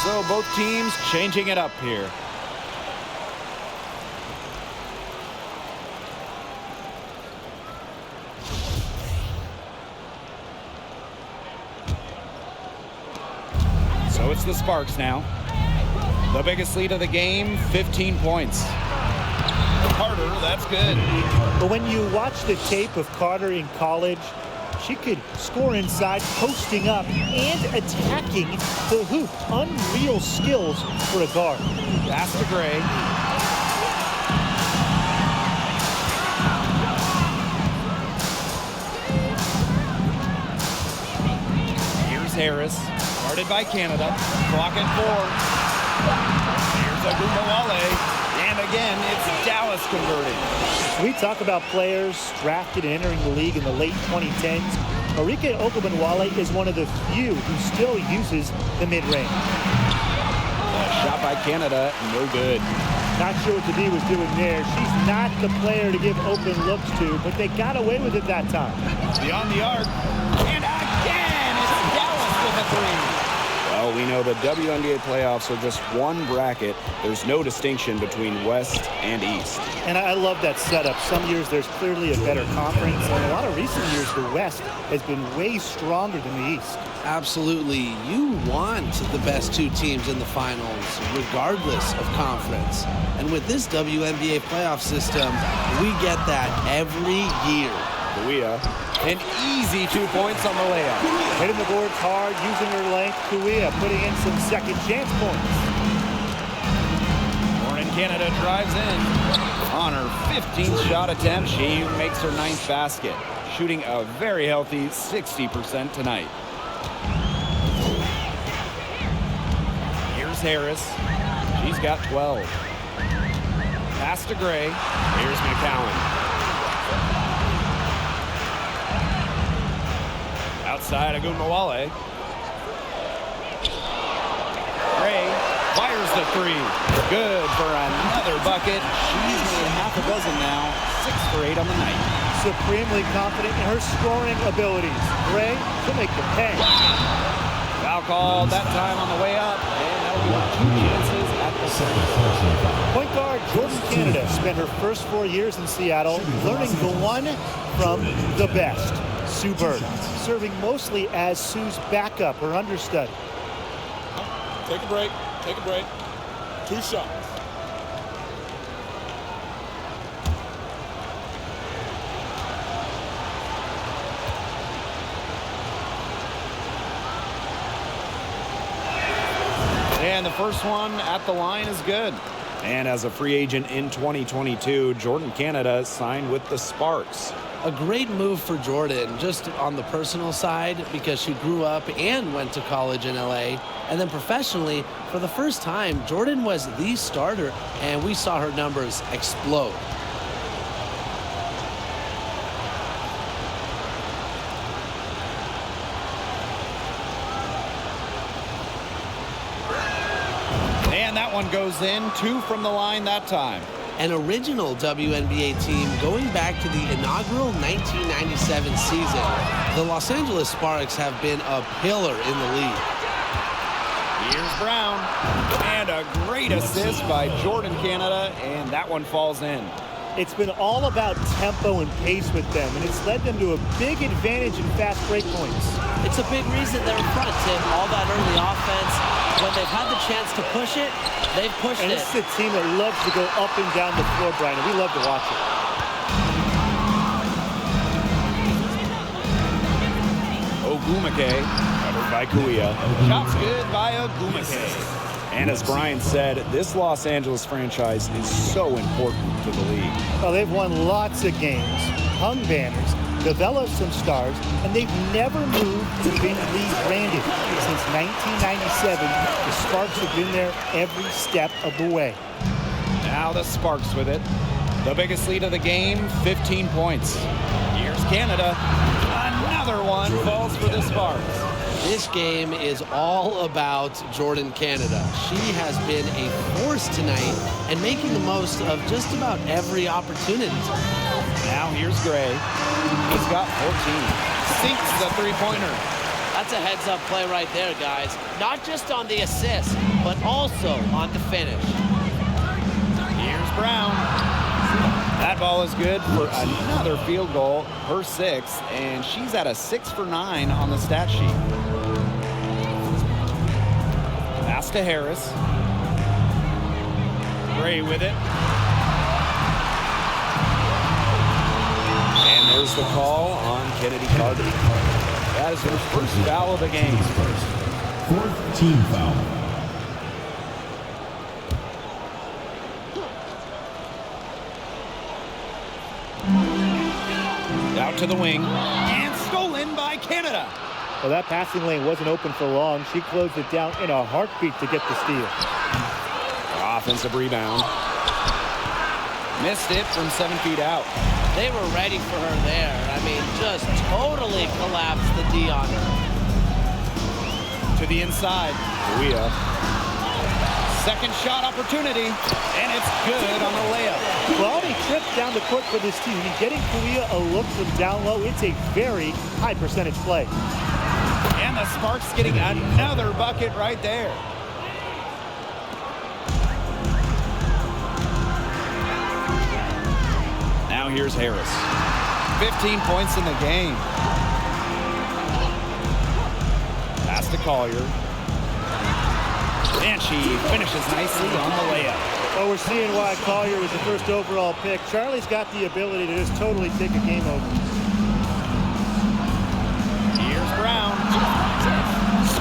So both teams changing it up here. So it's the Sparks now. The biggest lead of the game, 15 points. Carter, that's good. But when you watch the tape of Carter in college, she could score inside, posting up, and attacking the hoop. Unreal skills for a guard. Pass to Gray. Here's Harris. Guarded by Canada. Clock at 4. Here's Agumbawale. And again, it's Dallas converting. We talk about players drafted and entering the league in the late 2010s. Enrique Agumbawale is one of the few who still uses the mid-range. Shot by Canada, no good. Not sure what the D was doing there. She's not the player to give open looks to, but they got away with it that time. Beyond the arc. And again, it's Dallas with a three. Well, we know the WNBA playoffs are just one bracket. There's no distinction between West and East. And I love that setup. Some years there's clearly a better conference. And a lot of recent years, the West has been way stronger than the East. Absolutely. You want the best two teams in the finals, regardless of conference. And with this WNBA playoff system, we get that every year. Kuia, an easy 2 points on the layup. Hitting the boards hard, using her length. Kuia putting in some second chance points. Lauren Canada drives in. On her 15th shot attempt, she makes her 9th basket, shooting a very healthy 60% tonight. Here's Harris. She's got 12. Pass to Gray. Here's McCowan. Outside Agumbawale. Gray fires the three. Good for another bucket. She's made half a dozen now. 6 for 8 on the night. Supremely confident in her scoring abilities. Gray, she'll make the pay. Foul called that time on the way up. And that'll be 2 chances at the center. Point guard Jordan Canada spent her first 4 years in Seattle learning the one from the best, Sue Bird, serving mostly as Sue's backup or understudy. Take a break. Take a break. 2 shots. And the first one at the line is good. And as a free agent in 2022, Jordan Canada signed with the Sparks. A great move for Jordan, just on the personal side, because she grew up and went to college in LA. And then professionally, for the first time, Jordan was the starter, and we saw her numbers explode. And that one goes in, 2 from the line that time. An original WNBA team going back to the inaugural 1997 season. The Los Angeles Sparks have been a pillar in the league. Here's Brown. And a great assist by Jordan Canada, and that one falls in. It's been all about tempo and pace with them, and it's led them to a big advantage in fast break points. It's a big reason they're in front, Tim. All that early offense. When they've had the chance to push it, they've pushed and it. And this is a team that loves to go up and down the floor, Brian, and we love to watch it. Ogumake, covered by Kuia. Shots good by Ogumake. And as Brian said, this Los Angeles franchise is so important to the league. Well, they've won lots of games, hung banners, developed some stars, and they've never moved to being league branded. Since 1997, the Sparks have been there every step of the way. Now the Sparks with it. The biggest lead of the game, 15 points. Here's Canada. Another one falls for the Sparks. This game is all about Jordan Canada. She has been a force tonight and making the most of just about every opportunity. Now here's Gray. He's got 14. Sinks the three-pointer. That's a heads-up play right there, guys. Not just on the assist, but also on the finish. Here's Brown. That ball is good for another field goal, her 6th, and she's at a 6 for 9 on the stat sheet. Pass to Harris. Gray with it. And there's the call on Kennedy Carter. That is her first foul of the game. 4th team foul. Out to the wing. And stolen by Canada. Well, that passing lane wasn't open for long. She closed it down in a heartbeat to get the steal. Offensive rebound. Missed it from 7 feet out. They were ready for her there. I mean, just totally collapsed the D on her. To the inside. Kuia. Second shot opportunity, and it's good on the layup. Quality trip down the court for this team. Getting Kuia a look from down low, it's a very high percentage play. And the Sparks getting another bucket right there. Now here's Harris. 15 points in the game. Pass to Collier. And she finishes nicely on the layup. Well, we're seeing why Collier was the first overall pick. Charlie's got the ability to just totally take a game over. Here's Brown.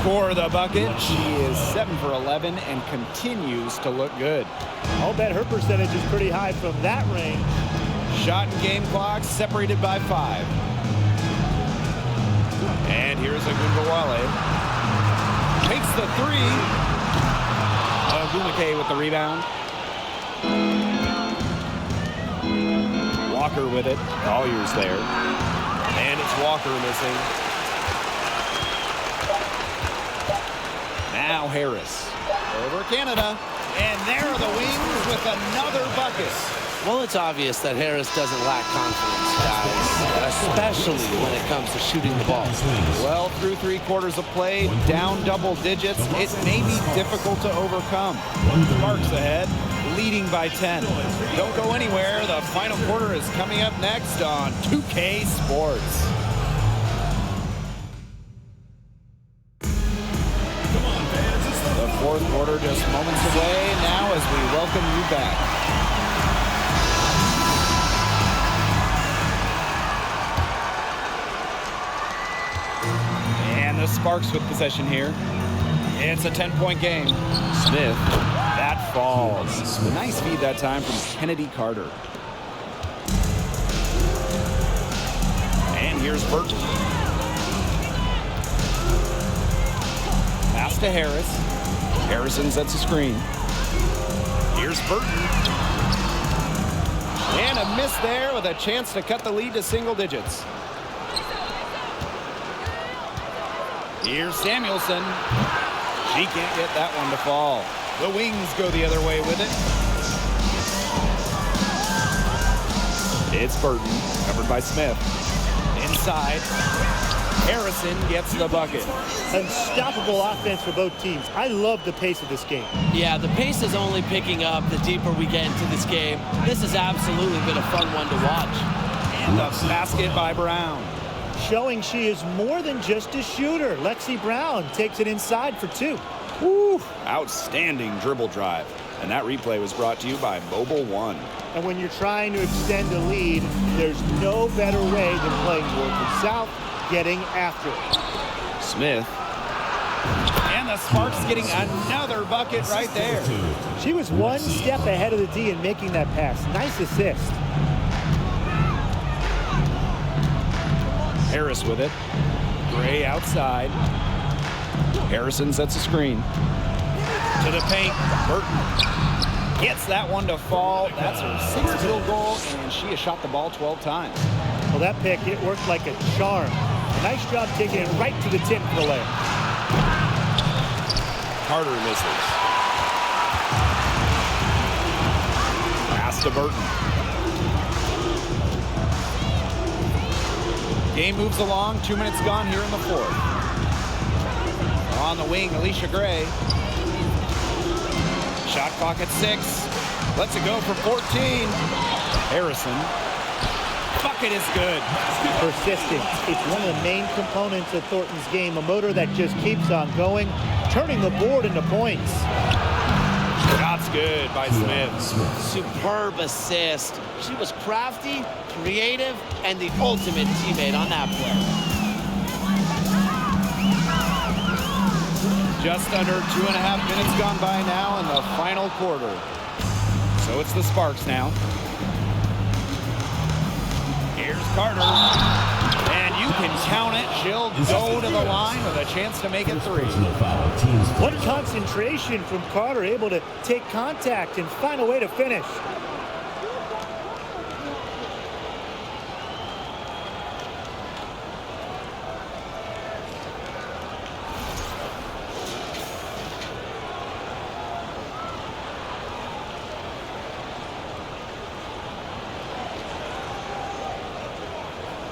Score the bucket. She is 7 for 11 and continues to look good. I'll bet her percentage is pretty high from that range. Shot and game clock separated by 5. And here's Ogumake. Takes the 3. Ogumake with the rebound. Walker with it. Collier's there. And it's Walker missing. Now Harris. Over Canada. And there are the Wings with another bucket. Well, it's obvious that Harris doesn't lack confidence, guys, especially when it comes to shooting the ball. Well, through 3 quarters of play, down double digits, it may be difficult to overcome. Sparks ahead, leading by 10. Don't go anywhere. The final quarter is coming up next on 2K Sports. The 4th quarter just moments away now as we welcome you back. The Sparks with possession here. It's a 10-point game. Smith, that falls. Nice feed that time from Kennedy Carter. And here's Burton. Pass to Harris. Harrison sets a screen. Here's Burton. And a miss there with a chance to cut the lead to single digits. Here's Samuelson. She can't get that one to fall. The Wings go the other way with it. It's Burton, covered by Smith. Inside. Harrison gets the bucket. Unstoppable offense for both teams. I love the pace of this game. Yeah, the pace is only picking up the deeper we get into this game. This has absolutely been a fun one to watch. And a basket by Brown. Showing she is more than just a shooter. Lexi Brown takes it inside for 2. Woo! Outstanding dribble drive. And that replay was brought to you by Mobile One. And when you're trying to extend a lead, there's no better way than playing north and south, getting after it. Smith. And the Sparks getting another bucket right there. She was one step ahead of the D in making that pass. Nice assist. Harris with it. Gray outside. Harrison sets a screen. To the paint. Burton gets that one to fall. That's her 6th field goal, and she has shot the ball 12 times. Well, that pick, it worked like a charm. Nice job taking it right to the tip for the layup. Carter misses. Pass to Burton. Game moves along. 2 minutes gone here in the 4th. On the wing, Allisha Gray. Shot clock at 6. Lets it go for 14. Harrison. Bucket is good. Persistence. It's one of the main components of Thornton's game. A motor that just keeps on going, turning the board into points. Shot's good by Smith. Superb assist. She was crafty, creative, and the ultimate teammate on that play. Just under 2.5 minutes gone by now in the final quarter. So it's the Sparks now. Here's Carter. And you can count it. She'll go to the line with a chance to make it 3. What concentration from Carter, able to take contact and find a way to finish.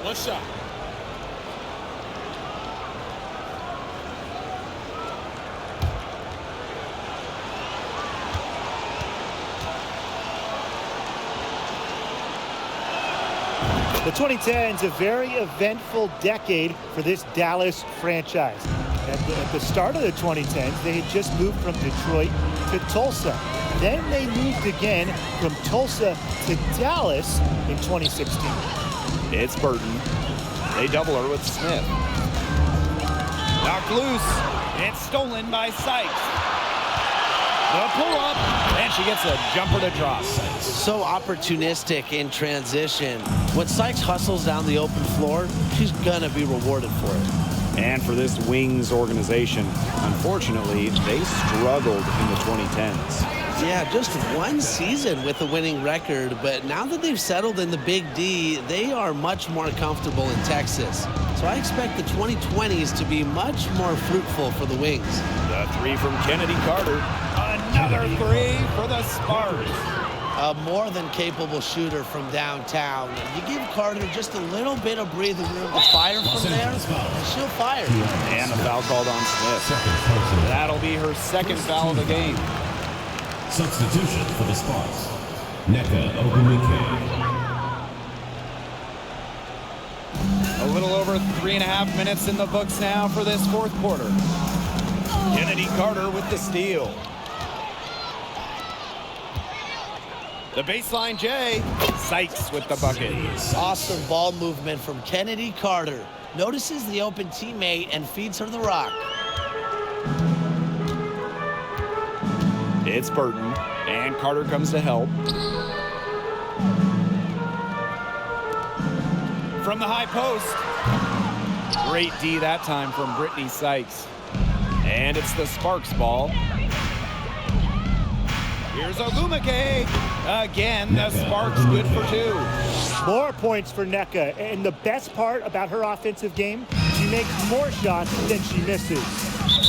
One shot. The 2010s, a very eventful decade for this Dallas franchise. At the start of the 2010s, they had just moved from Detroit to Tulsa. Then they moved again from Tulsa to Dallas in 2016. It's Burton. They double her with Smith. Knocked loose. It's stolen by Sykes. The pull-up, and she gets a jumper to drop. So opportunistic in transition. When Sykes hustles down the open floor, she's gonna be rewarded for it. And for this Wings organization, unfortunately, they struggled in the 2010s. Yeah, just one season with a winning record, but now that they've settled in the Big D, they are much more comfortable in Texas. So I expect the 2020s to be much more fruitful for the Wings. The 3 from Kennedy Carter. Another 3 for the Sparks. A more than capable shooter from downtown. You give Carter just a little bit of breathing room to fire from there, and she'll fire. And a foul called on Smith. That'll be her 2nd foul of the game. Substitution for the Sparks. Nneka Ogwumike. A little over 3.5 minutes in the books now for this 4th quarter. Kennedy Carter with the steal. The baseline J. Sykes with the bucket. Awesome ball movement from Kennedy Carter. Notices the open teammate and feeds her the rock. It's Burton, and Carter comes to help. From the high post. Great D that time from Brittany Sykes. And it's the Sparks ball. Here's Ogumake. Again, the Sparks good for 2. More points for Nneka. And the best part about her offensive game, she makes more shots than she misses.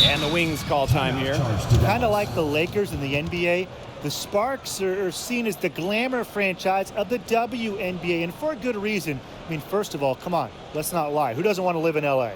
And the Wings call time here. Kind of like the Lakers in the NBA, the Sparks are seen as the glamour franchise of the WNBA, and for a good reason. I mean, first of all, come on, let's not lie. Who doesn't want to live in LA?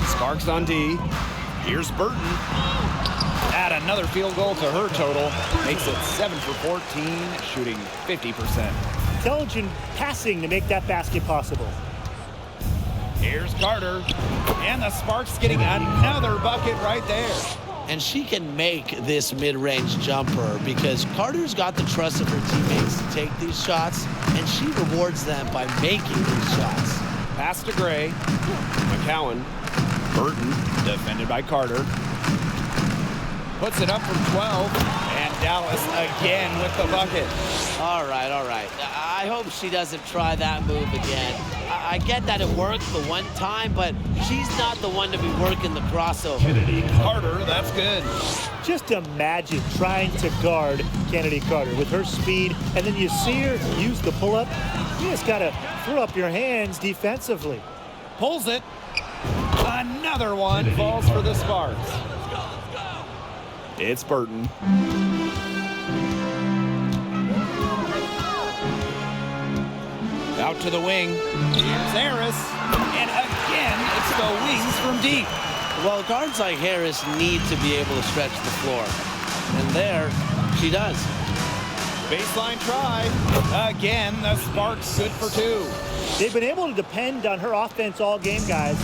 Sparks on D. Here's Burton. Add another field goal to her total. Makes it 7 for 14, shooting 50%. Intelligent passing to make that basket possible. Here's Carter. And the Sparks getting another bucket right there. And she can make this mid-range jumper because Carter's got the trust of her teammates to take these shots, and she rewards them by making these shots. Pass to Gray. McCowan. Burton, defended by Carter. Puts it up from 12. And Dallas again with the bucket. All right, all right. I hope she doesn't try that move again. I get that it worked the one time, but she's not the one to be working the crossover. Carter, that's good. Just imagine trying to guard Kennedy Carter with her speed, and then you see her use the pull-up. You just got to throw up your hands defensively. Pulls it. Another one falls for the Sparks. It's Burton. Out to the wing. Here's Harris. And again, it's the Wings from deep. Well, guards like Harris need to be able to stretch the floor. And there, she does. Baseline try. Again, the Sparks good for 2. They've been able to depend on her offense all game, guys.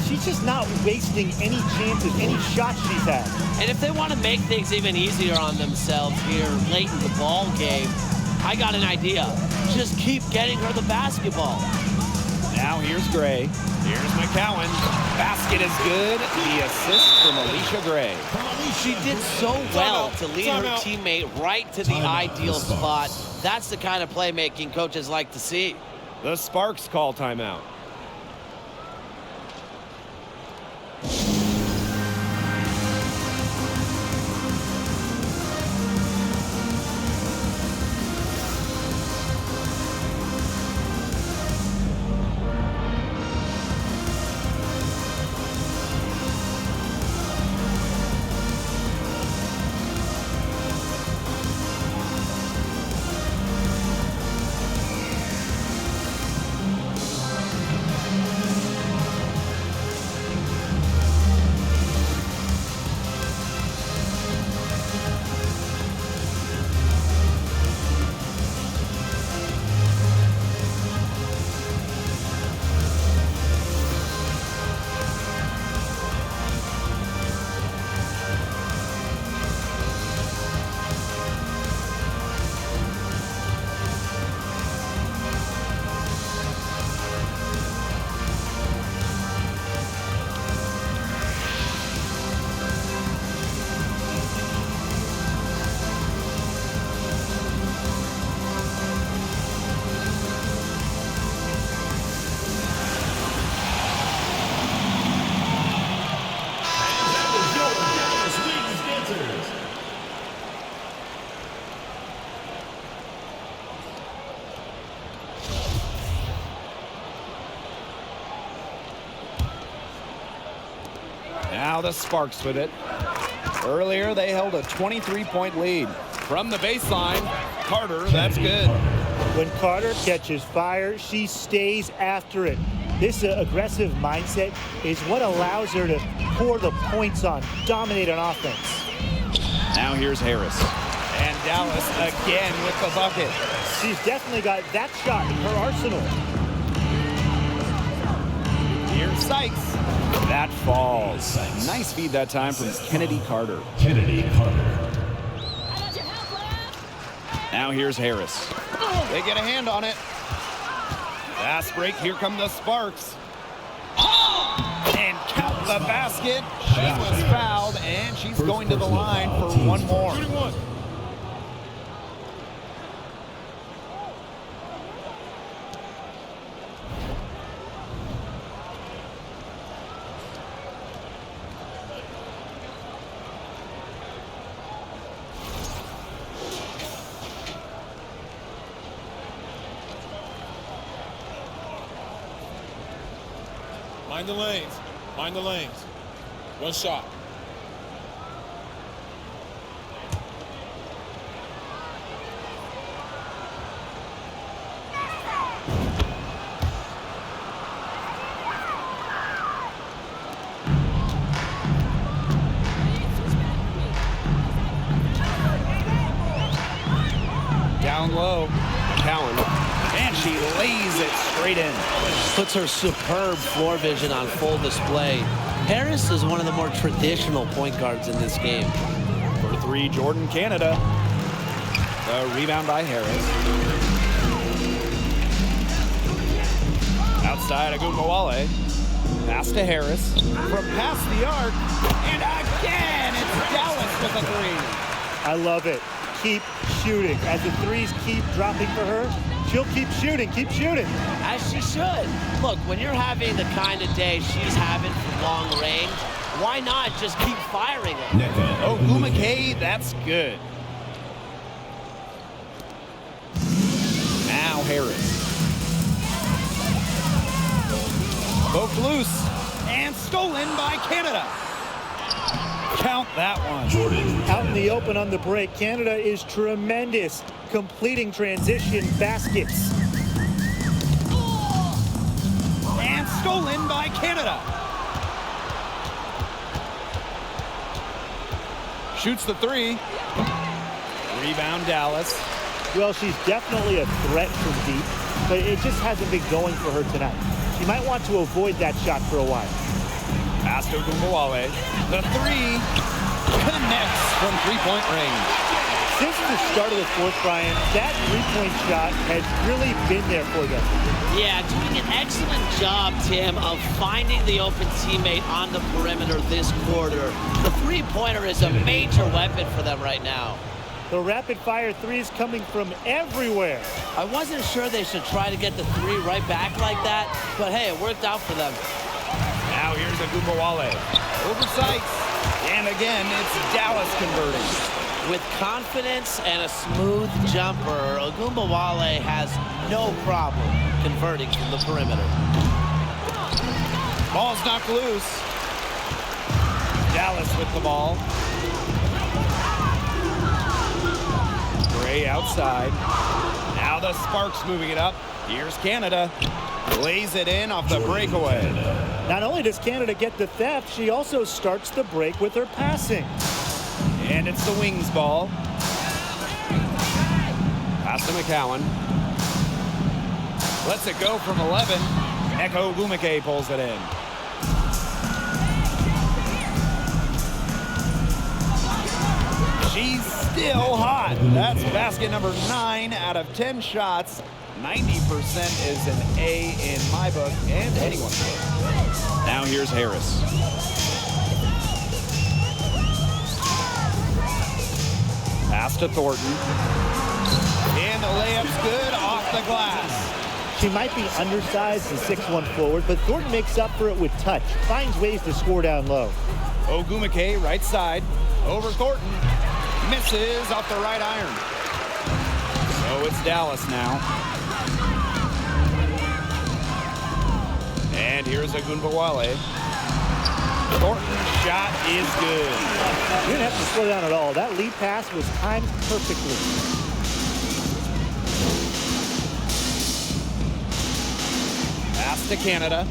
She's just not wasting any chances, any shots she's had. And if they want to make things even easier on themselves here late in the ball game, I got an idea. Just keep getting her the basketball. Now here's Gray. Here's McCowan. Basket is good. The assist from Allisha Gray. She did so well to lead her teammate right to the ideal spot. That's the kind of playmaking coaches like to see. The Sparks call timeout. Now the Sparks with it. Earlier, they held a 23-point lead. From the baseline, Carter, that's good. When Carter catches fire, she stays after it. This aggressive mindset is what allows her to pour the points on, dominate on offense. Now here's Harris. And Dallas again with the bucket. She's definitely got that shot in her arsenal. Here's Sykes. That falls. Nice feed that time from Kennedy Carter. Kennedy Carter. Now here's Harris. They get a hand on it. Fast break. Here come the Sparks. And count the basket. She was fouled, and she's going to the line for one more. Mind the lanes. Mind the lanes. One shot. Down low. Cowan. And she lays it straight in. Puts her superb floor vision on full display. Harris is one of the more traditional point guards in this game. For three, Jordan Canada. The rebound by Harris. Outside, Agumbawale. Pass to Harris. From past the arc. And again, it's Dallas with a three. I love it. Keep shooting. As the threes keep dropping for her, she'll keep shooting, keep shooting. As she should. Look, when you're having the kind of day she's having from long range, why not just keep firing it? Oh, Gumake, that's good. Now Harris. Poked loose and stolen by Canada. Count that one. Jordan. Out in the open on the break, Canada is tremendous, completing transition baskets. And stolen by Canada. Shoots the three. Rebound Dallas. Well, she's definitely a threat from deep, but it just hasn't been going for her tonight. She might want to avoid that shot for a while. Pass to Gumbawale. The three connects from three-point range. Since the start of the fourth, Brian, that three-point shot has really been there for them. Yeah, doing an excellent job, Tim, of finding the open teammate on the perimeter this quarter. The three-pointer is a major weapon for them right now. The rapid-fire threes coming from everywhere. I wasn't sure they should try to get the three right back like that, but hey, it worked out for them. Now here's Agumbawale. Over Sykes. And again, it's Dallas converting. With confidence and a smooth jumper, Agumbawale has no problem converting from the perimeter. Ball's knocked loose. Dallas with the ball. Gray outside. Now the Sparks moving it up. Here's Canada. Lays it in off the breakaway. Not only does Canada get the theft, she also starts the break with her passing. And it's the Wings ball. Pass to McCowan. Lets it go from 11. Echo Gumake pulls it in. She's still hot. That's basket number 9 out of 10 shots. 90% is an A in my book and anyone's book. Now here's Harris. Pass to Thornton. And the layup's good off the glass. She might be undersized and 6'1" forward, but Thornton makes up for it with touch. Finds ways to score down low. Ogumake, right side. Over Thornton. Misses off the right iron. So it's Dallas now. And here's Agumbawale. Thornton's shot is good. You didn't have to slow down at all. That lead pass was timed perfectly. Pass to Canada.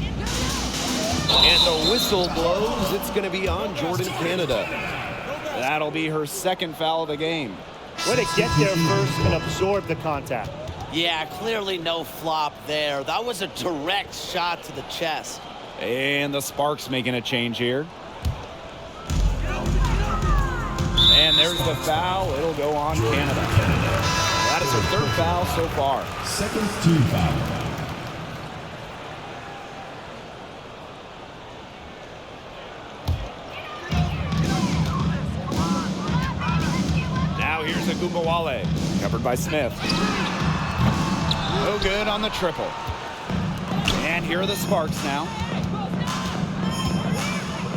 And the whistle blows. It's going to be on Jordan Canada. That'll be her second foul of the game. Way to get there first and absorb the contact. Yeah, clearly no flop there. That was a direct shot to the chest. And the Sparks making a change here. And there's the foul. It'll go on Canada. That is her third foul so far. Second team foul. Now here's a Gumawale. Covered by Smith. No good on the triple. And here are the Sparks now.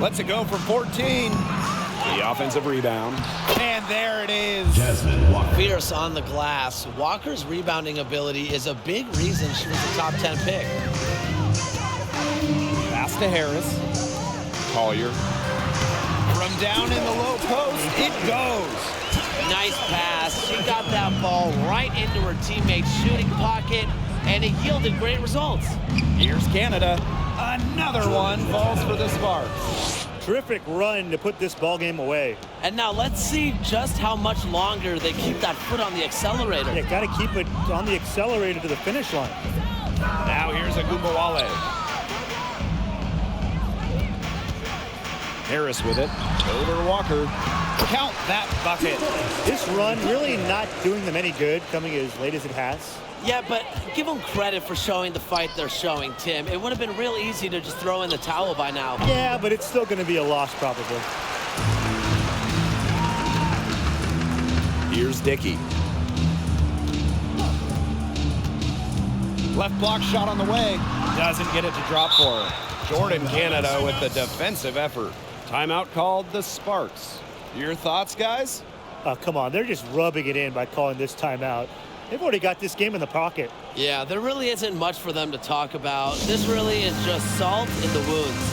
Lets it go for 14. The offensive rebound. And there it is. Jasmine Walker. Fierce on the glass. Walker's rebounding ability is a big reason she was a top 10 pick. Pass to Harris. Collier. From down in the low post, it goes. Nice pass. She got that ball right into her teammate's shooting pocket, and it yielded great results. Here's Canada. Another one falls for the Sparks. Terrific run to put this ball game away. And now let's see just how much longer they keep that foot on the accelerator. Yeah, got to keep it on the accelerator to the finish line. Now here's a Gumawale. Harris with it. Over Walker. Count that bucket. This run really not doing them any good, coming as late as it has. Yeah, but give them credit for showing the fight they're showing, Tim. It would have been real easy to just throw in the towel by now. Yeah, but it's still going to be a loss probably. Here's Dickey. Left block shot on the way. Doesn't get it to drop for her. Jordan Canada with the defensive effort. Timeout called the Sparks. Your thoughts, guys? Oh, come on. They're just rubbing it in by calling this timeout. They've already got this game in the pocket. Yeah, there really isn't much for them to talk about. This really is just salt in the wounds.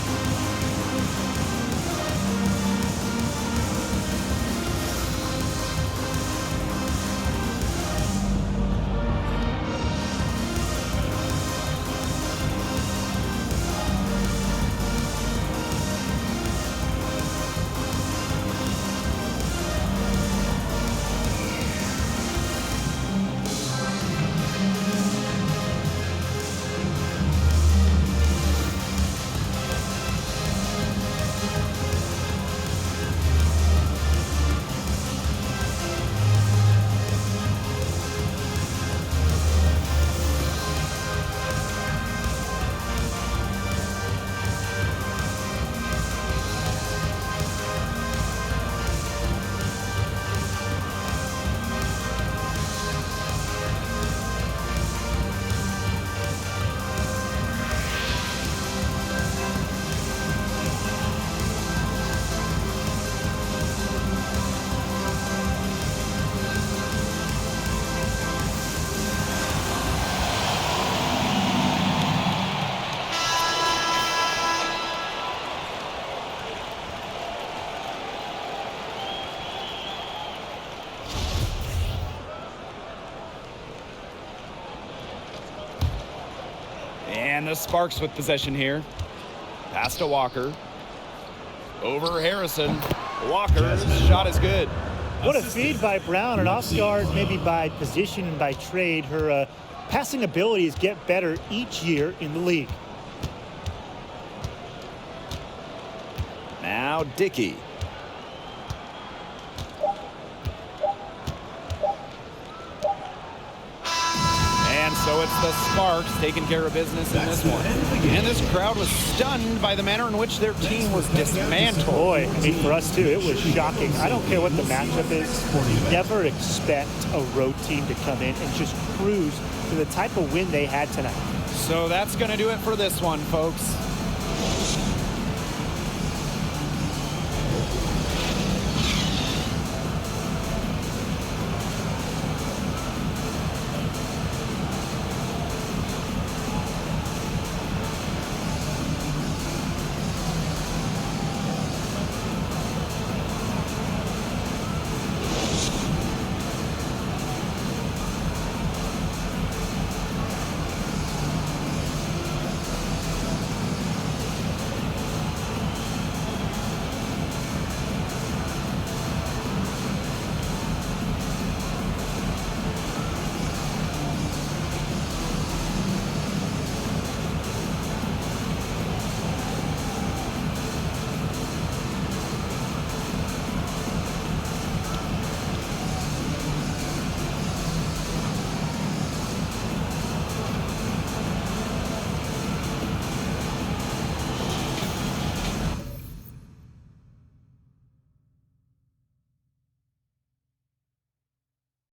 And the Sparks with possession here. Pass to Walker. Over Harrison. Walker's shot is good. What a feed by Brown, and off guard maybe by position and by trade. Her passing abilities get better each year in the league. Now Dickey. And so it's the Sparks taking care of business in this one. And this crowd was stunned by the manner in which their team was dismantled. Boy, I mean, for us too, it was shocking. I don't care what the matchup is. Never expect a road team to come in and just cruise to the type of win they had tonight. So that's going to do it for this one, folks.